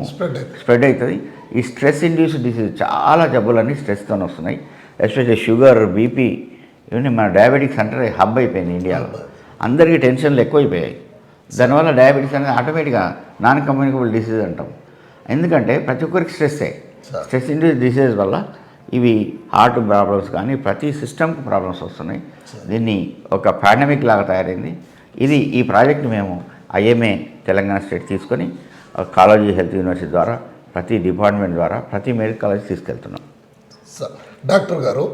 స్ప్రెడ్ అవుతుంది. ఈ స్ట్రెస్ ఇండ్యూస్డ్ డిసీజ్ చాలా జబ్బులన్నీ స్ట్రెస్తో వస్తున్నాయి. ఎస్పెషల్లీ షుగర్, బీపీ, ఇవన్నీ మన డయాబెటిక్స్ అంటే హబ్ అయిపోయింది ఇండియాలో. అందరికీ టెన్షన్లు ఎక్కువైపోయాయి. దానివల్ల డయాబెటిక్స్ అనేది ఆటోమేటిక్గా నాన్ కమ్యూనికబుల్ డిసీజ్ అంటాం. ఎందుకంటే ప్రతి ఒక్కరికి స్ట్రెస్ ఇండ్యూస్డ్ డిసీజ్ వల్ల ఇవి హార్ట్ ప్రాబ్లమ్స్ కానీ ప్రతి సిస్టమ్కి ప్రాబ్లమ్స్ వస్తున్నాయి. దీన్ని ఒక పాండమిక్ లాగా తయారైంది. ఈ ప్రాజెక్ట్ మేము ఐఎంఏ తెలంగాణ స్టేట్ తీసుకొని కాలేజీ హెల్త్ యూనివర్సిటీ ద్వారా ప్రతి డిపార్ట్మెంట్ ద్వారా ప్రతి మెడికల్ కాలేజ్ తీసుకెళ్తున్నాం. సార్, డాక్టర్ గారు,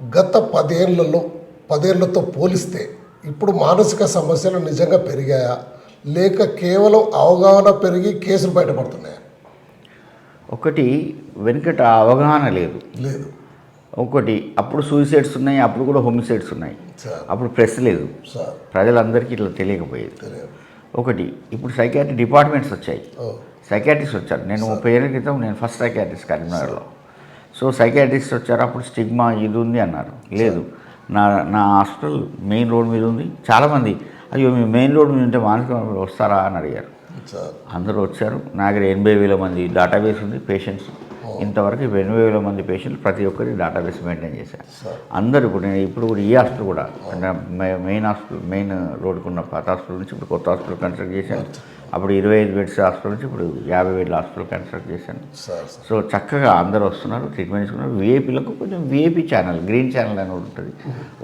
గత 10 ఏళ్లతో పోలిస్తే ఇప్పుడు మానసిక సమస్యలు నిజంగా పెరిగాయా, లేక కేవలం అవగాహన పెరిగి కేసులు బయటపడుతున్నాయా? ఒకటి, వెనుకట అవగాహన లేదు. ఒకటి, అప్పుడు సూసైడ్స్ ఉన్నాయి, అప్పుడు కూడా హోమిసైడ్స్ ఉన్నాయి. అప్పుడు ప్రెస్ లేదు, ప్రజలందరికీ ఇట్లా తెలియకపోయేది. ఒకటి, ఇప్పుడు సైకాట్రీ డిపార్ట్మెంట్స్ వచ్చాయి, సైకాట్రిస్ట్ వచ్చారు. నేను 30 ఏళ్ళ క్రితం నేను ఫస్ట్ సైకాట్రిస్ట్ కరీంనగర్లో. సో సైకాట్రిస్ట్ వచ్చారు. అప్పుడు స్టిగ్మా ఇది ఉంది అన్నారు. లేదు, నా హాస్పిటల్ మెయిన్ రోడ్ మీద ఉంది. చాలామంది అయ్యో మీ మెయిన్ రోడ్ మీద ఉంటే మానసిక వస్తారా అని అడిగారు. అందరూ వచ్చారు. నా దగ్గర 80,000 మంది డేటాబేస్ ఉంది పేషెంట్స్. ఇంతవరకు 80,000 మంది పేషెంట్లు ప్రతి ఒక్కరి డేటాబేస్ మెయింటైన్ చేశారు. అందరూ ఇప్పుడు కూడా ఈ హాస్పిటల్ కూడా అంటే మెయిన్ రోడ్డుకున్న పాత హాస్పిటల్ నుంచి ఇప్పుడు కొత్త హాస్పిటల్ కన్స్ట్రక్ట్ చేశాను. అప్పుడు 25 బెడ్స్ హాస్పిటల్ నుంచి ఇప్పుడు 50 బెడ్ల హాస్పిటల్ కన్స్ట్రక్ట్ చేశాను. సో చక్కగా అందరూ వస్తున్నారు, ట్రీట్మెంట్ తీసుకున్నారు. వీఐపీలకు కొంచెం వీఐపీ ఛానల్, గ్రీన్ ఛానల్ అని ఉంటుంది.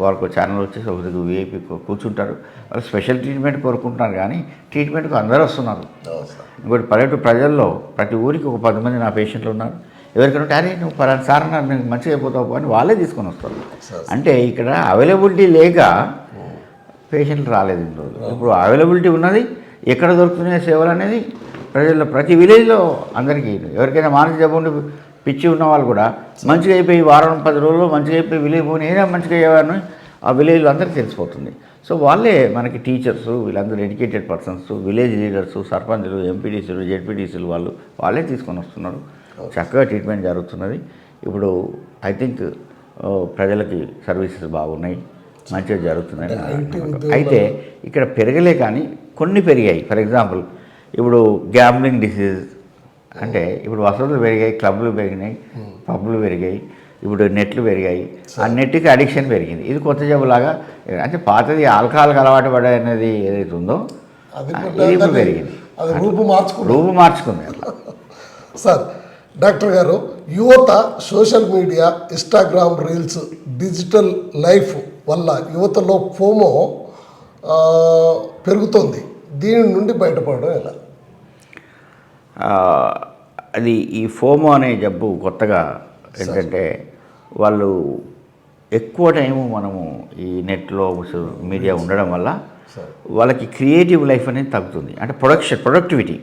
వాళ్ళకు ఛానల్ వచ్చేసి ఒకరికి వీఐపీ కూర్చుంటారు. వాళ్ళు స్పెషల్ ట్రీట్మెంట్ కోరుకుంటున్నారు, కానీ ట్రీట్మెంట్కు అందరూ వస్తున్నారు. ఇంకోటి, పల్లెటూరు ప్రజల్లో ప్రతి ఊరికి ఒక 10 మంది నా పేషెంట్లు ఉన్నారు. ఎవరికైనా అరే నువ్వు పలానా సార్ నేను మంచిగా అయిపోతావు అని వాళ్ళే తీసుకొని వస్తారు. అంటే ఇక్కడ అవైలబిలిటీ లేక పేషెంట్లు రాలేదు. ఇప్పుడు అవైలబిలిటీ ఉన్నది, ఎక్కడ దొరుకుతున్నాయి సేవలు అనేది ప్రజల్లో ప్రతి విలేజ్లో అందరికీ. ఎవరికైనా మానసిక జబ్బు ఉండి పిచ్చి ఉన్న వాళ్ళు కూడా మంచిగా అయిపోయి వారం 10 రోజుల్లో మంచిగా అయిపోయి విలేజ్ పోనీ ఏదైనా మంచిగా అయ్యేవారిని ఆ విలేజ్లో అందరికీ తెలిసిపోతుంది. సో వాళ్ళే మనకి టీచర్స్, వీళ్ళందరూ ఎడ్యుకేటెడ్ పర్సన్స్, విలేజ్ లీడర్స్, సర్పంచులు, ఎంపీటీసీలు, జెడ్పీటీసీలు వాళ్ళే తీసుకొని వస్తున్నారు. చక్కగా ట్రీట్మెంట్ జరుగుతున్నది. ఇప్పుడు ఐ థింక్ ప్రజలకి సర్వీసెస్ బాగున్నాయి, మంచిగా జరుగుతున్నాయి. అయితే ఇక్కడ పెరగలే కానీ కొన్ని పెరిగాయి. ఫర్ ఎగ్జాంపుల్, ఇప్పుడు గ్యాంబ్లింగ్ డిసీజ్ అంటే ఇప్పుడు వసతులు పెరిగాయి, క్లబ్లు పెరిగినాయి, పబ్లు పెరిగాయి, ఇప్పుడు నెట్లు పెరిగాయి. ఆ నెట్కి అడిక్షన్ పెరిగింది. ఇది కొత్త జబ్బులాగా. అంటే పాతది ఆల్కహాల్కి అలవాటు పడే అనేది ఏదైతే ఉందో ఇది ఇప్పుడు పెరిగింది, రూపు మార్చుకుంది అట్లా. సార్, డాక్టర్ గారు, యువత social media, Instagram reels, digital life వల్ల యువతలో ఫోమో పెరుగుతుంది. దీని నుండి బయటపడడం ఎలా? అది ఈ ఫోమో అనే జబ్బు కొత్తగా ఏంటంటే వాళ్ళు ఎక్కువ టైము మనము ఈ నెట్లో మీడియా ఉండడం వల్ల వాళ్ళకి క్రియేటివ్ లైఫ్ అనేది తగ్గుతుంది. అంటే ప్రొడక్టివిటీ.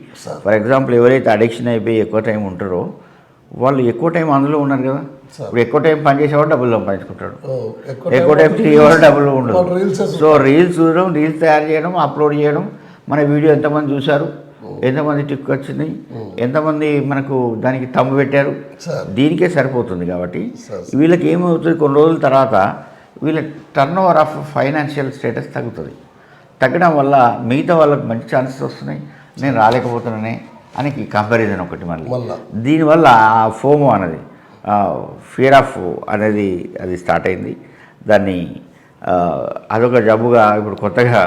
ఫర్ ఎగ్జాంపుల్ ఎవరైతే అడిక్షన్ అయిపోయి ఎక్కువ టైం ఉంటారో వాళ్ళు ఎక్కువ టైం అందులో ఉన్నారు కదా. ఇప్పుడు ఎక్కువ టైం పనిచేసేవాడు డబ్బులు సంపాదించుకుంటాడు, ఎక్కువ టైం తిరిగేవాడు డబ్బులు ఉండదు. సో రీల్స్ చూడడం, రీల్స్ తయారు చేయడం, అప్లోడ్ చేయడం, మన వీడియో ఎంతమంది చూశారు, ఎంతమంది టిక్ వచ్చింది, ఎంతమంది మనకు దానికి తమ్ము పెట్టారు, దీనికే సరిపోతుంది. కాబట్టి వీళ్ళకి ఏమవుతుంది, కొన్ని రోజుల తర్వాత వీళ్ళ turn over of financial status తగ్గుతుంది. తగ్గడం వల్ల మిగతా వాళ్ళకి మంచి ఛాన్సెస్ వస్తున్నాయి, నేను రాలేకపోతున్నానే అని కంపారిజన్ ఒకటి. మళ్ళీ దీనివల్ల ఆ ఫోమో అనేది ఫియర్ ఆఫ్ అనేది అది స్టార్ట్ అయింది. దాన్ని అదొక జబ్బుగా ఇప్పుడు కొత్తగా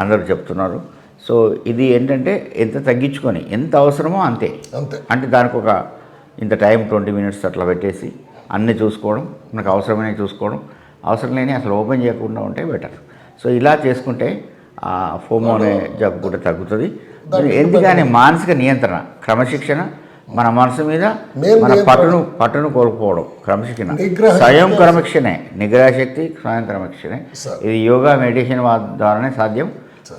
అందరూ చెప్తున్నారు. సో ఇది ఏంటంటే ఎంత తగ్గించుకొని ఎంత అవసరమో అంతే. అంటే దానికి ఒక ఇంత టైం 20 minutes అట్లా పెట్టేసి అన్నీ చూసుకోవడం, మనకు అవసరమైనవి చూసుకోవడం, అవసరం లేని అసలు ఓపెన్ చేయకుండా ఉంటే బెటర్. సో ఇలా చేసుకుంటే ఆ ఫోమో అనే జబ్బు కూడా తగ్గుతుంది. ఎందుకని మానసిక నియంత్రణ, క్రమశిక్షణ, మన మనసు మీద మన పట్టును కోల్పోవడం, క్రమశిక్షణ, స్వయం క్రమశిక్షణే, నిగ్రహశక్తి, స్వయం క్రమశిక్షణే. ఇది యోగా, మెడిటేషన్ ద్వారానే సాధ్యం.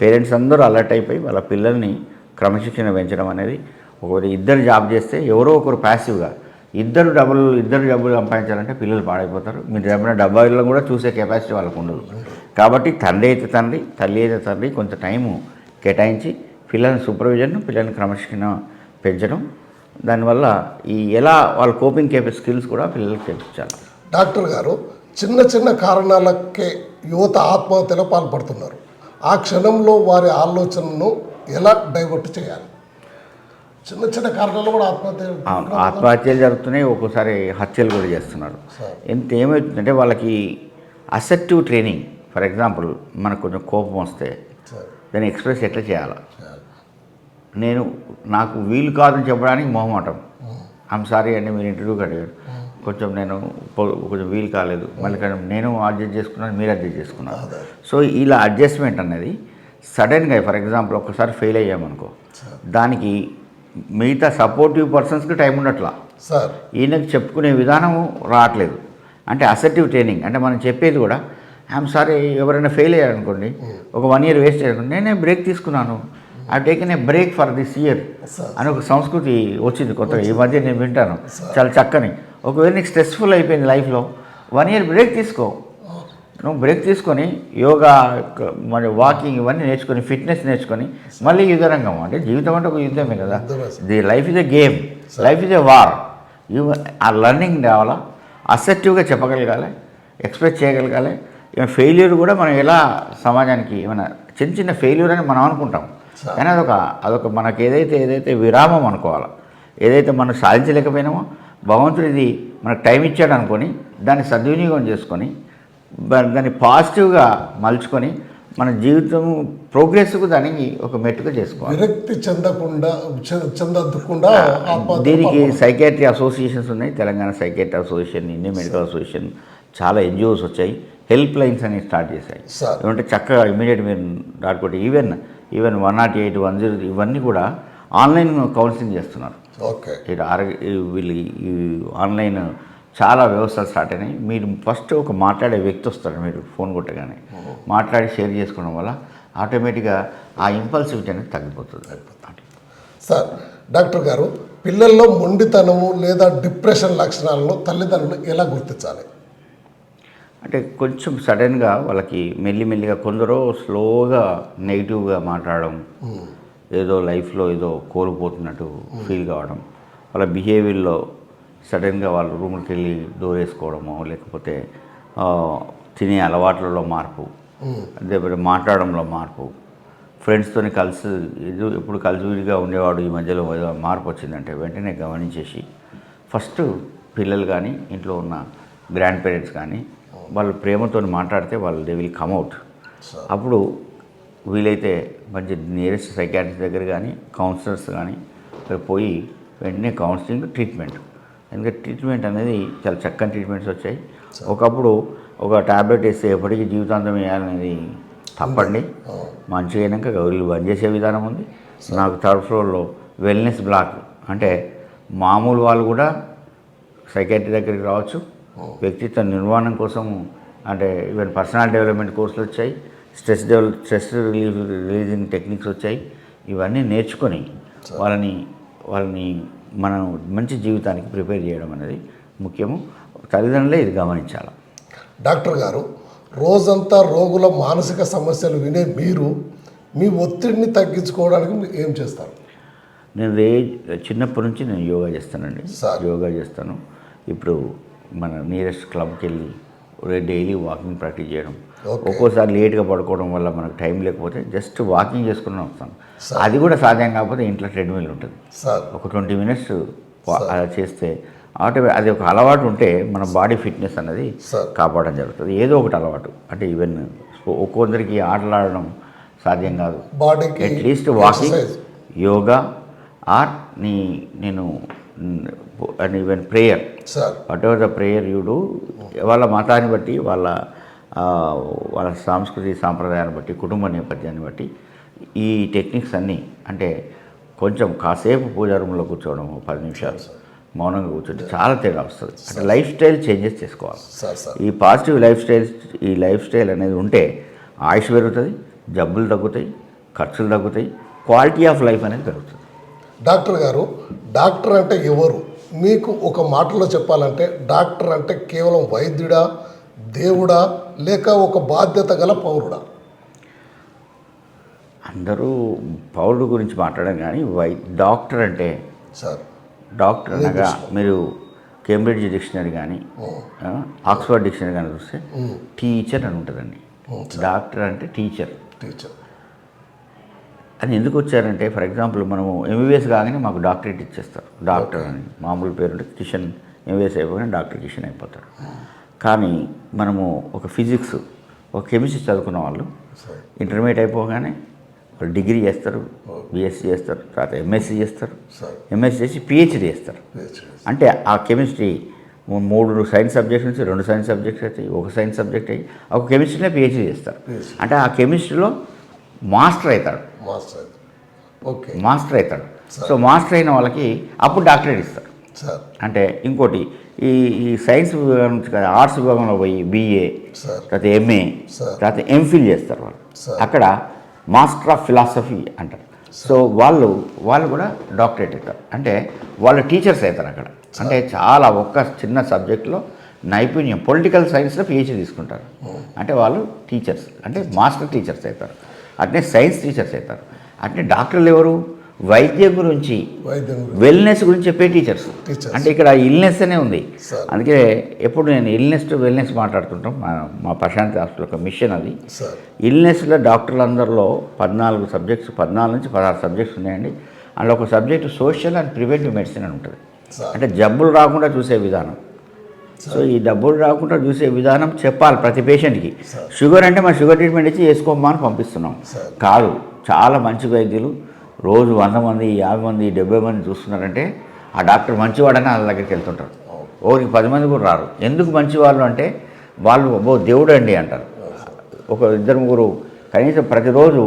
పేరెంట్స్ అందరూ అలర్ట్ అయిపోయి వాళ్ళ పిల్లల్ని క్రమశిక్షణ పెంచడం అనేది. ఒకటి ఇద్దరు జాబ్ చేస్తే ఎవరో ఒకరు ప్యాసివ్గా ఇద్దరు డబ్బులు సంపాదించాలంటే పిల్లలు పాడైపోతారు. మీరు చెప్పిన డబ్బాయిల్లో కూడా చూసే కెపాసిటీ వాళ్ళకు ఉండదు. కాబట్టి తండ్రి అయితే తండ్రి, తల్లి అయితే తల్లి కొంత టైము కేటాయించి పిల్లల్ని సూపర్విజన్, పిల్లల్ని క్రమశిక్షణ పెంచడం, దానివల్ల ఈ ఎలా వాళ్ళ కోపింగ్ స్కిల్స్ కూడా పిల్లలకు చేయించాలి. డాక్టర్ గారు, చిన్న చిన్న కారణాలకే యువత ఆత్మహత్యలో పాల్పడుతున్నారు. ఆ క్షణంలో వారి ఆలోచనను ఎలా డైవర్ట్ చేయాలి? చిన్న చిన్న కారణాలు కూడా ఆత్మహత్యలు జరుగుతున్నాయి, ఒక్కోసారి హత్యలు కూడా చేస్తున్నారు. ఏమవుతుందంటే వాళ్ళకి అసెప్టివ్ ట్రైనింగ్. ఫర్ ఎగ్జాంపుల్ మనకు కొంచెం కోపం వస్తే దాన్ని ఎక్స్ప్రెస్ ఎట్లా చేయాలి, నాకు వీలు కాదని చెప్పడానికి మొహమాటం. ఐఎమ్ సారీ అండి, మీరు ఇంటర్వ్యూకి అడిగారు, కొంచెం వీలు కాలేదు, మళ్ళీ నేను అడ్జస్ట్ చేసుకున్నాను, మీరు అడ్జస్ట్ చేసుకున్నారు. సో ఇలా అడ్జస్ట్మెంట్ అనేది సడన్గా, ఫర్ ఎగ్జాంపుల్ ఒక్కసారి ఫెయిల్ అయ్యామనుకో, దానికి మిగతా సపోర్టివ్ పర్సన్స్కి టైం ఉండట్లా, ఈయనకి చెప్పుకునే విధానము రావట్లేదు. అంటే అసెప్టివ్ ట్రైనింగ్ అంటే మనం చెప్పేది కూడా ఐఎమ్ సారీ, ఎవరైనా ఫెయిల్ అయ్యారనుకోండి, ఒక 1 year వేస్ట్ అయ్యారనుకోండి, నేనే బ్రేక్ తీసుకున్నాను, I taken a break for this year అని ఒక సంస్కృతి వచ్చింది కొత్తగా ఈ మధ్య, నేను వింటాను, చాలా చక్కని. ఒకవేళ నీకు స్ట్రెస్ఫుల్ అయిపోయింది లైఫ్లో, 1 year బ్రేక్ తీసుకో. నువ్వు బ్రేక్ తీసుకొని యోగా, మరి వాకింగ్ ఇవన్నీ నేర్చుకొని, ఫిట్నెస్ నేర్చుకొని మళ్ళీ యుద్ధరంగం. అంటే జీవితం అంటే ఒక యుద్ధమే కదా. The life is a game, life is a war. ఆ లర్నింగ్ రావాలా, అసెప్టివ్గా చెప్పగలగాలి, ఎక్స్ప్రెస్ చేయగలగాలి. ఫెయిల్యూర్ కూడా మనం ఎలా సమాజానికి ఏమైనా చిన్న ఫెయిల్యూర్ అని మనం అనుకుంటాం, కానీ అదొక మనకు ఏదైతే విరామం అనుకోవాలి. ఏదైతే మనం సాధించలేకపోయినామో భగవంతుడు ఇది మనకు టైం ఇచ్చాడు అనుకొని దాన్ని సద్వినియోగం చేసుకొని దాన్ని పాజిటివ్గా మలుచుకొని మన జీవితం ప్రోగ్రెస్కు దానికి ఒక మెట్టుగా చేసుకోవాలి. విరక్తి చెందకుండా దీనికి సైకాట్రీ అసోసియేషన్స్ ఉన్నాయి. Telangana psychiatry association, Indian medical association, చాలా ఎన్జిఓస్ వచ్చాయి, హెల్ప్ లైన్స్ అని స్టార్ట్ చేశాయి. ఏమంటే చక్కగా ఇమీడియట్ మీరు దాటుకోండి. ఈవెన్ 108, 100 ఇవన్నీ కూడా ఆన్లైన్ కౌన్సిలింగ్ చేస్తున్నారు. వీళ్ళు ఈ ఆన్లైన్ చాలా వ్యవస్థలు స్టార్ట్ అయినాయి. మీరు ఫస్ట్ ఒక మాట్లాడే వ్యక్తి వస్తాడు, మీరు ఫోన్ కొట్టగానే మాట్లాడి షేర్ చేసుకోవడం వల్ల ఆటోమేటిక్గా ఆ ఇంపల్సివిటీ అనేది తగ్గిపోతుంది. సార్, డాక్టర్ గారు, పిల్లల్లో మొండితనము లేదా డిప్రెషన్ లక్షణాలను తల్లిదండ్రులు ఎలా గుర్తించాలి? అంటే కొంచెం సడన్గా వాళ్ళకి మెల్లిమెల్లిగా, కొందరు స్లోగా నెగిటివ్గా మాట్లాడడం, ఏదో లైఫ్లో ఏదో కోల్పోతున్నట్టు ఫీల్ కావడం, వాళ్ళ బిహేవియర్లో సడన్గా వాళ్ళ రూమ్కి వెళ్ళి డోర్ వేసుకోవడమో, లేకపోతే తినే అలవాట్లలో మార్పు, అదే మాట్లాడడంలో మార్పు, ఫ్రెండ్స్తో కలిసి ఎప్పుడు కలిసిగా ఉండేవాడు ఈ మధ్యలో మార్పు వచ్చిందంటే వెంటనే గమనించేసి ఫస్ట్ పిల్లలు కానీ ఇంట్లో ఉన్న గ్రాండ్ పేరెంట్స్ కానీ వాళ్ళు ప్రేమతో మాట్లాడితే వాళ్ళు దే విల్ కమ్అవుట్. అప్పుడు వీలైతే మంచి నియరెస్ట్ సైకాట్రిస్ట్ దగ్గర కానీ కౌన్సిలర్స్ కానీ పోయి వెంటనే కౌన్సిలింగ్, ట్రీట్మెంట్. ఎందుకంటే ట్రీట్మెంట్ అనేది చాలా చక్కని ట్రీట్మెంట్స్ వచ్చాయి. ఒకప్పుడు ఒక ట్యాబ్లెట్ వేస్తే ఎప్పటికీ జీవితాంతం వేయాలనేది తప్పండి. మంచిగా అయినాక గౌరీలు బంద్ చేసే విధానం ఉంది. నాకు 3rd floorలో వెల్నెస్ బ్లాక్ అంటే మామూలు వాళ్ళు కూడా సైకాట్రీ దగ్గరికి రావచ్చు. వ్యక్తిత్వ నిర్మాణం కోసం అంటే ఈవెన్ పర్సనల్ డెవలప్మెంట్ కోర్సులు వచ్చాయి, స్ట్రెస్ రిలీజింగ్ టెక్నిక్స్ వచ్చాయి. ఇవన్నీ నేర్చుకొని వాళ్ళని మనం మంచి జీవితానికి ప్రిపేర్ చేయడం అనేది ముఖ్యము. తల్లిదండ్రులే ఇది గమనించాలి. డాక్టర్ గారు, రోజంతా రోగుల మానసిక సమస్యలు వినే మీరు మీ ఒత్తిడిని తగ్గించుకోవడానికి మీరు ఏం చేస్తారు? నేను చిన్నప్పటి నుంచి నేను యోగా చేస్తానండి. యోగా చేస్తాను. ఇప్పుడు మన నియరెస్ట్ క్లబ్కి వెళ్ళి డైలీ వాకింగ్ ప్రాక్టీస్ చేయడం. ఒక్కోసారి లేట్గా పడుకోవడం వల్ల మనకు టైం లేకపోతే జస్ట్ వాకింగ్ చేసుకుని వస్తాను. అది కూడా సాధ్యం కాకపోతే ఇంట్లో ట్రెడ్మిల్ ఉంటుంది, ఒక 20 మినిట్స్ అలా చేస్తే అది ఒక అలవాటు ఉంటే మన బాడీ ఫిట్నెస్ అనేది కాపాడడం జరుగుతుంది. ఏదో ఒకటి అలవాటు అంటే ఈవెన్ ఒక్కొక్కరికి ఆటలాడడం సాధ్యం కాదు, అట్లీస్ట్ వాకింగ్, యోగా ఆర్ నేను and even prayer, what ever the prayer you do. వాళ్ళ మతాన్ని బట్టి వాళ్ళ సాంస్కృతిక సాంప్రదాయాన్ని బట్టి కుటుంబ నేపథ్యాన్ని బట్టి ఈ టెక్నిక్స్ అన్నీ అంటే కొంచెం కాసేపు పూజా రూమ్లో కూర్చోవడం 10 నిమిషాలు మౌనంగా కూర్చుంటే చాలా తేడా వస్తుంది. అంటే లైఫ్ స్టైల్ చేంజెస్ చేసుకోవాలి. ఈ పాజిటివ్ లైఫ్ స్టైల్ అనేది ఉంటే ఆయుష్ పెరుగుతుంది, జబ్బులు తగ్గుతాయి, ఖర్చులు తగ్గుతాయి, క్వాలిటీ ఆఫ్ లైఫ్ అనేది పెరుగుతుంది. డాక్టర్ గారు, డాక్టర్ అంటే ఎవరు? మీకు ఒక మాటలో చెప్పాలంటే డాక్టర్ అంటే కేవలం వైద్యుడా, దేవుడా, లేక ఒక బాధ్యత గల పౌరుడా? అందరూ పౌరుడు గురించి మాట్లాడడం కానీ డాక్టర్ అంటే డాక్టర్ అనగా మీరు కేంబ్రిడ్జ్ డిక్షనరీ కానీ ఆక్స్ఫర్డ్ డిక్షనరీ కానీ చూస్తే టీచర్ అని ఉంటుందండి. డాక్టర్ అంటే టీచర్ అని ఎందుకు వచ్చారంటే, ఫర్ ఎగ్జాంపుల్ మనము ఎంబీబీఎస్ కాగానే మాకు డాక్టరేట్ ఇచ్చేస్తారు. డాక్టర్ అని మామూలు పేరు ఉంటే కిషన్, ఎంబీబీఎస్ అయిపోగానే డాక్టర్ కిషన్ అయిపోతారు. కానీ మనము ఒక ఫిజిక్స్, ఒక కెమిస్ట్రీ చదువుకున్న వాళ్ళు ఇంటర్మీడియట్ అయిపోగానే డిగ్రీ చేస్తారు, బీఎస్సీ చేస్తారు, తర్వాత ఎంఎస్సీ చేస్తారు, ఎంఎస్సీ చేసి పిహెచ్డీ చేస్తారు. అంటే ఆ కెమిస్ట్రీ 3 సైన్స్ సబ్జెక్ట్స్ నుంచి 2 సైన్స్ సబ్జెక్ట్స్ అవుతాయి, 1 సైన్స్ సబ్జెక్ట్ అయ్యి ఒక కెమిస్ట్రీలో పిహెచ్డీ చేస్తారు. అంటే ఆ కెమిస్ట్రీలో మాస్టర్ అవుతాడు. సో మాస్టర్ అయిన వాళ్ళకి అప్పుడు డాక్టరేట్ ఇస్తారు. అంటే ఇంకోటి ఈ సైన్స్ విభాగం నుంచి ఆర్ట్స్ విభాగంలో పోయి బీఏ, తర్వాత ఎంఏ, తర్వాత ఎంఫిల్ చేస్తారు వాళ్ళు. అక్కడ మాస్టర్ ఆఫ్ ఫిలాసఫీ అంటారు. సో వాళ్ళు కూడా డాక్టరేట్ అవుతారు. అంటే వాళ్ళు టీచర్స్ అవుతారు అక్కడ. అంటే చాలా ఒక్క చిన్న సబ్జెక్టులో నైపుణ్యం, పొలిటికల్ సైన్స్లో పిహెచ్డీ తీసుకుంటారు. అంటే వాళ్ళు టీచర్స్, అంటే మాస్టర్ టీచర్స్ అవుతారు. అట్నే సైన్స్ టీచర్స్ అవుతారు. అంటే డాక్టర్లు ఎవరు? వైద్యం గురించి, వెల్నెస్ గురించి చెప్పే టీచర్స్. అంటే ఇక్కడ ఇల్నెస్ అనే ఉంది. అందుకే ఎప్పుడు నేను ఇల్నెస్ టు వెల్నెస్ మాట్లాడుతుంటాం. మా ప్రశాంతి హాస్పిటల్ ఒక మిషన్ అది. ఇల్నెస్లో డాక్టర్లు అందరిలో 14 సబ్జెక్ట్స్, 14 నుంచి 16 సబ్జెక్ట్స్ ఉన్నాయండి. అందులో ఒక subject social and preventive medicine అని ఉంటుంది. అంటే జబ్బులు రాకుండా చూసే విధానం. సో ఈ డబ్బులు రాకుండా చూసే విధానం చెప్పాలి ప్రతి పేషెంట్కి. షుగర్ అంటే మనం షుగర్ ట్రీట్మెంట్ ఇచ్చి వేసుకోమా అని పంపిస్తున్నాం కాదు. చాలా మంచి వైద్యులు రోజు 100 మంది, 50 మంది, 70 మంది చూస్తున్నారంటే ఆ డాక్టర్ మంచివాడని వాళ్ళ దగ్గరికి వెళ్తుంటారు. ఓరికి 10 మంది కూడా రారు. ఎందుకు మంచివాళ్ళు అంటే వాళ్ళు దేవుడు అండి అంటారు. ఒక 2-3 కనీసం ప్రతిరోజు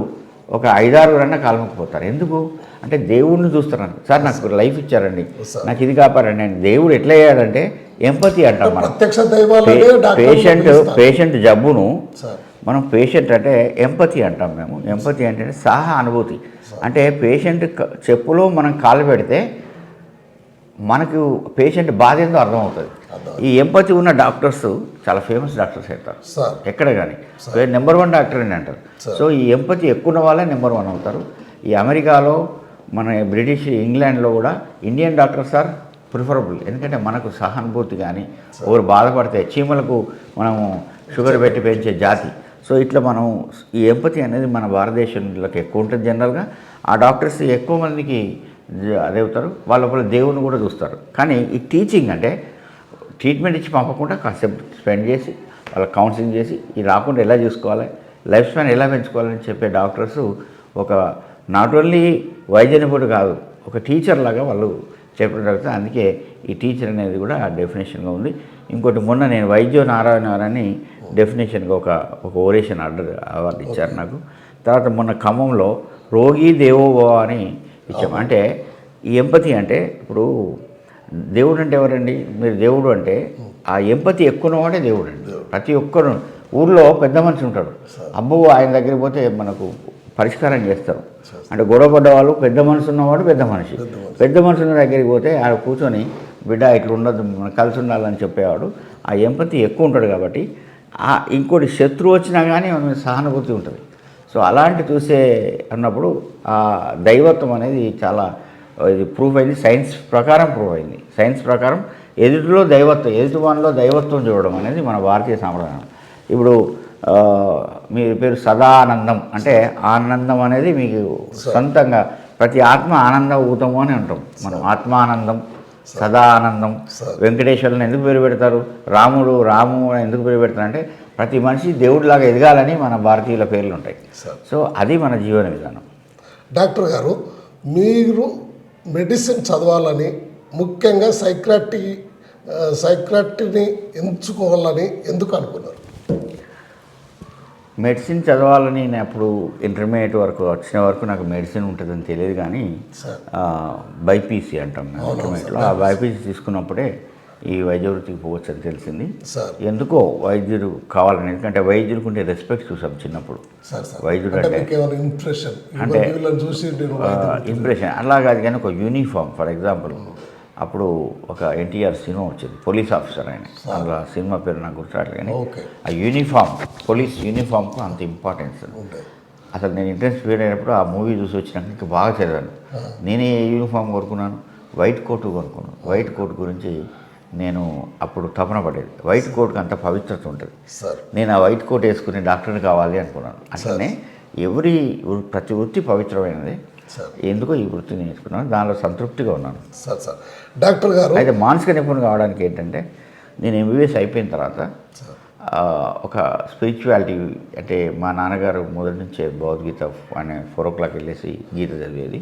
ఒక 5-6 అన్నా కాలమకపోతారు. ఎందుకు అంటే దేవుడిని చూస్తున్నాను. సార్ నాకు లైఫ్ ఇచ్చారండి, నాకు ఇది కాపాడండి అని. దేవుడు ఎట్లా అయ్యాడంటే ఎంపతి అంటాం మనం. పేషెంట్ జబ్బును మనం పేషెంట్ అంటే ఎంపతి అంటాం మేము. ఎంపతి అంటే సహానుభూతి. అంటే పేషెంట్ చెప్పులో మనం కాలు పెడితే మనకు పేషెంట్ బాధ ఏందో అర్థమవుతుంది. ఈ ఎంపతి ఉన్న డాక్టర్స్ చాలా ఫేమస్ డాక్టర్స్ అవుతారు ఎక్కడ కానీ. నెంబర్ 1 డాక్టర్ అని అంటారు. సో ఈ ఎంపతి ఎక్కువ ఉన్న వాళ్ళే నెంబర్ 1 అవుతారు. ఈ అమెరికాలో, మన బ్రిటిష్, ఇంగ్లాండ్లో కూడా ఇండియన్ డాక్టర్స్ ఆర్ ప్రిఫరబుల్. ఎందుకంటే మనకు సహానుభూతి కానీ, ఎవరు బాధపడితే చీమలకు మనము షుగర్ పెట్టి పెంచే జాతి. సో ఇట్లా మనం ఈ ఎంపతి అనేది మన భారతదేశంలోకి ఎక్కువ ఉంటుంది జనరల్గా. ఆ డాక్టర్స్ ఎక్కువ మందికి అదేవుతారు. వాళ్ళ దేవుని కూడా చూస్తారు. కానీ ఈ టీచింగ్ అంటే ట్రీట్మెంట్ ఇచ్చి పంపకుండా కాసేపు స్పెండ్ చేసి వాళ్ళకి కౌన్సిలింగ్ చేసి ఇది రాకుండా ఎలా చూసుకోవాలి, లైఫ్ స్పాన్ ఎలా పెంచుకోవాలని చెప్పే డాక్టర్స్ ఒక నాట్ ఓన్లీ వైద్య నిపుణుడు కాదు, ఒక టీచర్ లాగా వాళ్ళు చెప్పడం జరుగుతుంది. అందుకే ఈ టీచర్ అనేది కూడా డెఫినేషన్గా ఉంది. ఇంకోటి మొన్న నేను వైద్యో నారాయణ డెఫినేషన్గా ఒక ఓరేషన్ అవార్డు ఇచ్చారు నాకు. తర్వాత మొన్న ఖమ్మంలో రోగి దేవోభవ అని ఇచ్చాము. అంటే ఈ ఎంపతి అంటే ఇప్పుడు దేవుడు అంటే ఎవరండి? మీరు దేవుడు అంటే ఆ ఎంపతి ఎక్కువ ఉన్నవాడే దేవుడు అండి. ప్రతి ఒక్కరు ఊర్లో పెద్ద మనిషి ఉంటాడు, అబ్బో ఆయన దగ్గరికి పోతే మనకు పరిష్కారం చేస్తారు. అంటే గొడవ పడ్డ వాళ్ళు పెద్ద మనసు ఉన్నవాడు పెద్ద మనిషి. పెద్ద మనిషి ఉన్న దగ్గరికి పోతే ఆడ కూర్చొని బిడ్డ ఇట్లా ఉండదు, మనం కలిసి ఉండాలని చెప్పేవాడు. ఆ ఎంపతి ఎక్కువ ఉంటాడు కాబట్టి ఇంకోటి శత్రువు వచ్చినా కానీ సహానుభూతి ఉంటుంది. సో అలాంటి చూసే అన్నప్పుడు ఆ దైవత్వం అనేది చాలా ఇది ప్రూఫ్ అయింది, సైన్స్ ప్రకారం ప్రూవ్ అయింది. సైన్స్ ప్రకారం ఎదుటిలో దైవత్వం, ఎదుటి వాళ్ళలో దైవత్వం చూడడం అనేది మన భారతీయ సాంప్రదాయం. ఇప్పుడు మీ పేరు సదానందం అంటే ఆనందం అనేది మీకు సొంతంగా ప్రతి ఆత్మ ఆనందభూతము అని అంటాం మనం. ఆత్మానందం, సదానందం. వెంకటేశ్వరుని ఎందుకు పేరు పెడతారు? రాముడు రాము ఎందుకు పేరు పెడతారు అంటే ప్రతి మనిషి దేవుడిలాగా ఎదగాలని మన భారతీయుల పేర్లు ఉంటాయి. సో అది మన జీవన విధానం. డాక్టర్ గారు, మీరు మెడిసిన్ చదవాలని, ముఖ్యంగా సైక్రాట్రీని ఎంచుకోవాలని ఎందుకు అనుకున్నారు? మెడిసిన్ చదవాలని నేను అప్పుడు ఇంటర్మీడియట్ వరకు వచ్చిన వరకు నాకు మెడిసిన్ ఉంటుందని తెలియదు, కానీ బైపీసీ అంటాం మేము ఇంటర్మీడియట్లో. ఆ బైపీసీ తీసుకున్నప్పుడే ఈ వైద్య వృత్తికి పోవచ్చు అని తెలిసింది. ఎందుకో వైద్యుడు కావాలని, ఎందుకంటే వైద్యుడికి ఉండే రెస్పెక్ట్ చూసాం చిన్నప్పుడు. వైద్యుడు అంటే ఇంప్రెషన్ అలా కాదు, కానీ ఒక యూనిఫామ్. ఫర్ ఎగ్జాంపుల్ అప్పుడు ఒక ఎన్టీఆర్ సినిమా వచ్చింది, పోలీస్ ఆఫీసర్ ఆయన. అందులో సినిమా పేరు నాకు గుర్తురాట్లేదు, కానీ ఆ యూనిఫామ్, పోలీస్ యూనిఫామ్కు అంత ఇంపార్టెన్స్. అసలు నేను ఇంట్రెస్ట్ ఫీల్ అయినప్పుడు ఆ మూవీ చూసి వచ్చినాక ఇంకా బాగా చదివాను. నేనే యూనిఫామ్ కొనుక్కున్నాను, వైట్ కోట్ కొనుక్కున్నాను. వైట్ కోట్ గురించి నేను అప్పుడు తపన పడేది. వైట్ కోట్కి అంత పవిత్రత ఉంటుంది. నేను ఆ వైట్ కోట్ వేసుకుని డాక్టర్ని కావాలి అనుకున్నాను. అట్లనే ప్రతి వృత్తి పవిత్రమైనది. ఎందుకో ఈ వృత్తిని నేర్చుకున్నాను, దానిలో సంతృప్తిగా ఉన్నాను. డాక్టర్ గారు, అయితే మానసిక నిపుణుడు కావడానికి ఏంటంటే, నేను ఎంబీబీఎస్ అయిపోయిన తర్వాత ఒక స్పిరిచువాలిటీ, అంటే మా నాన్నగారు మొదటి నుంచే భగవద్గీత ఆయన 4 o'clock వెళ్ళేసి గీత చదివేది.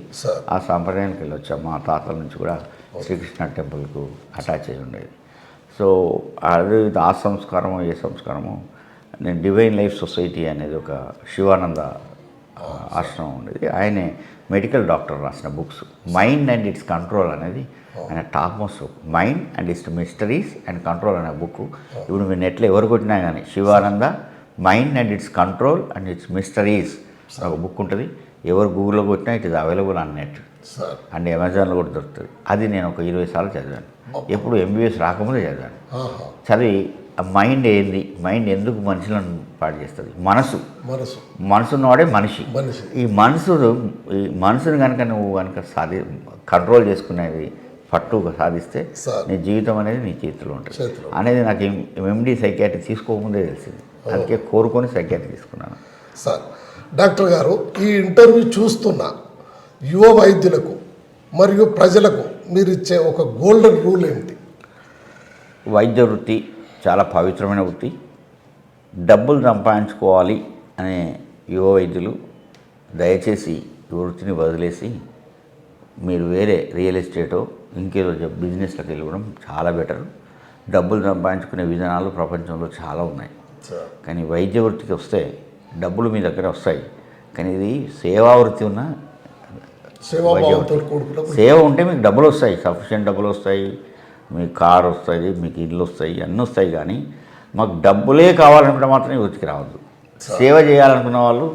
ఆ సాంప్రదాయానికి వెళ్ళి వచ్చాం. మా తాతల నుంచి కూడా శ్రీకృష్ణ టెంపుల్కు అటాచ్ అయి ఉండేది. సో అది ఆ సంస్కారము ఏ సంస్కారము, నేను డివైన్ లైఫ్ సొసైటీ అనేది ఒక శివానంద ఆశ్రమం ఉండేది. ఆయనే మెడికల్ డాక్టర్ రాసిన books. Mind and its control అనేది ఆయన top most book. Mind and its mysteries and control అనే బుక్ ఇప్పుడు మీరు నెట్లో ఎవరు కొట్టినా కానీ Shivananda mind and its control and its mysteries ఒక బుక్ ఉంటుంది. ఎవరు గూగుల్లో కొట్టినా it is available on net and అమెజాన్లో కూడా దొరుకుతుంది. అది నేను ఒక 20 సార్లు చదివాను. ఎప్పుడు ఎంబీబీఎస్ రాకముందే చదివాను. చదివి ఆ మైండ్ ఏంది, మైండ్ ఎందుకు మనుషులను పాడు చేస్తుంది, మనసు ఉన్నవాడే మనిషి. ఈ మనసుని కనుక నువ్వు కంట్రోల్ చేసుకునేది పట్టుగా సాధిస్తే నీ జీవితం అనేది నీ చేతిలో ఉంటుంది అనేది నాకు ఎండి సైకియాట్రీ తీసుకోకముందే తెలిసింది. అందుకే కోరుకొని సైకియాట్రీ తీసుకున్నాను. సార్, డాక్టర్ గారు, ఈ ఇంటర్వ్యూ చూస్తున్న యువ వైద్యులకు మరియు ప్రజలకు మీరు ఇచ్చే ఒక గోల్డెన్ రూల్ ఏంటి? వైద్య వృత్తి చాలా పవిత్రమైన వృత్తి. డబ్బులు సంపాదించుకోవాలి అనే యువ వైద్యులు దయచేసి ఈ వృత్తిని వదిలేసి మీరు వేరే రియల్ ఎస్టేటో ఇంకేదో బిజినెస్లోకి వెళ్ళడం చాలా బెటర్. డబ్బులు సంపాదించుకునే విధానాలు ప్రపంచంలో చాలా ఉన్నాయి, కానీ వైద్య వృత్తికి వస్తే డబ్బులు మీ దగ్గర వస్తాయి. కానీ ఇది సేవా వృత్తి ఉన్న సేవ ఉంటే మీకు డబ్బులు వస్తాయి, సఫిషియెంట్ డబ్బులు వస్తాయి, మీకు కారు వస్తుంది, మీకు ఇల్లు వస్తాయి, అన్నీ వస్తాయి. కానీ మాకు డబ్బులే కావాలనుకుంటే మాత్రం ఈ వృత్తికి రావద్దు. సేవ చేయాలనుకున్న వాళ్ళు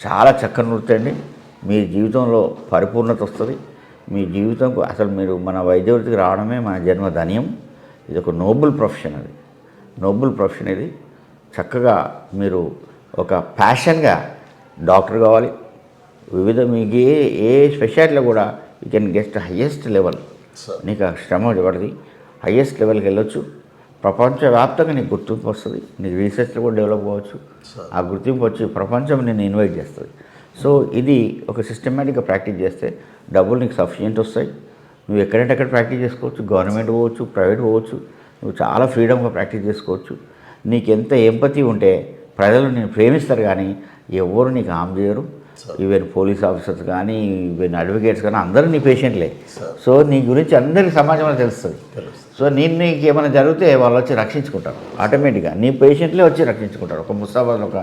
చాలా చక్కని వృత్తి అండి. మీ జీవితంలో పరిపూర్ణత వస్తుంది. మీ జీవితంకు అసలు మీరు మన వైద్య వృత్తికి రావడమే మన జన్మ ధన్యం. ఇది ఒక నోబుల్ ప్రొఫెషన్. అది నోబుల్ ప్రొఫెషన్. ఇది చక్కగా మీరు ఒక ప్యాషన్గా డాక్టర్ కావాలి. వివిధ మీకు ఏ స్పెషాలిటీలో కూడా you can guest highest level. నీకు ఆ శ్రమ పడింది, హయ్యెస్ట్ లెవెల్కి వెళ్ళొచ్చు. ప్రపంచవ్యాప్తంగా నీకు గుర్తింపు వస్తుంది. నీకు రీసెర్చ్లో కూడా డెవలప్ అవ్వచ్చు. ఆ గుర్తింపు వచ్చి ప్రపంచం నిన్ను ఇన్వైట్ చేస్తుంది. సో ఇది ఒక సిస్టమేటిక్గా ప్రాక్టీస్ చేస్తే డబ్బులు నీకు సఫిషియెంట్ వస్తాయి. నువ్వు ఎక్కడంటే అక్కడ ప్రాక్టీస్ చేసుకోవచ్చు. గవర్నమెంట్ పోవచ్చు, ప్రైవేట్ పోవచ్చు. నువ్వు చాలా ఫ్రీడమ్గా ప్రాక్టీస్ చేసుకోవచ్చు. నీకు ఎంత ఎంపతి ఉంటే ప్రజలు నేను ప్రేమిస్తారు, కానీ ఎవరు నీకు హామ్ చేయరు. ఈవెన్ పోలీస్ ఆఫీసర్స్ కానీ, ఈవెన్ అడ్వకేట్స్ కానీ అందరూ నీ పేషెంట్లే. సో నీ గురించి అందరికీ సమాజంలో తెలుస్తుంది. సో నీకు ఏమైనా జరిగితే వాళ్ళు వచ్చి రక్షించుకుంటారు. ఆటోమేటిక్గా నీ పేషెంట్లే వచ్చి రక్షించుకుంటారు. ఒక ముస్తాబాద్లో ఒక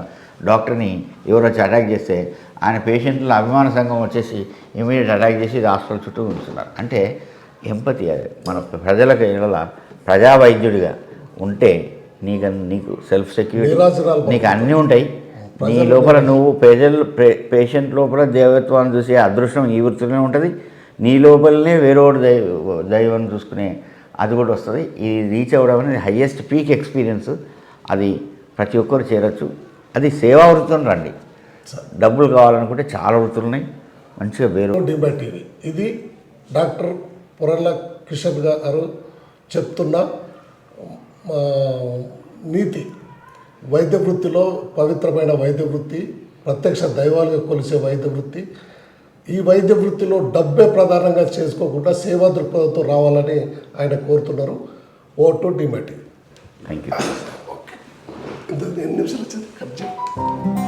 డాక్టర్ని ఎవరు వచ్చి అటాక్ చేస్తే ఆయన పేషెంట్ల అభిమాన సంఘం వచ్చేసి ఇమీడియట్ అటాక్ చేసి హాస్పిటల్ చుట్టూ ఉంచుతున్నారు. అంటే ఎంపతి అది మన ప్రజలకు ఎలా ప్రజా వైద్యుడిగా ఉంటే నీకు సెల్ఫ్ సెక్యూరిటీ, నిరాశరాలు నీకు అన్నీ ఉంటాయి. నీ లోపల నువ్వు పేషెంట్ లోపల దైవత్వాన్ని చూసే అదృష్టం ఈ వృత్తిలోనే ఉంటుంది. నీ లోపలనే వేరేవాడు దైవాన్ని చూసుకునే అది కూడా వస్తుంది. ఇది రీచ్ అవ్వడం అనేది హయ్యెస్ట్ పీక్ ఎక్స్పీరియన్స్. అది ప్రతి ఒక్కరు చేరొచ్చు. అది సేవా వృత్తిలో రండి. డబ్బులు కావాలనుకుంటే చాలా వృత్తులు ఉన్నాయి, మంచిగా వేరే డిబేట్ ఇది డాక్టర్ పురల్ల కిషన్ గారు చెప్తున్న నీతి. వైద్య వృత్తిలో పవిత్రమైన వైద్య వృత్తి, ప్రత్యక్ష దైవాలుగా కొలిసే వైద్య వృత్తి. ఈ వైద్య వృత్తిలో డబ్బే ప్రధానంగా చేసుకోకుండా సేవా దృక్పథంతో రావాలని ఆయన కోరుతున్నారు. Vote debate. Thank you. ఎన్ని నిమిషాలు వచ్చింది?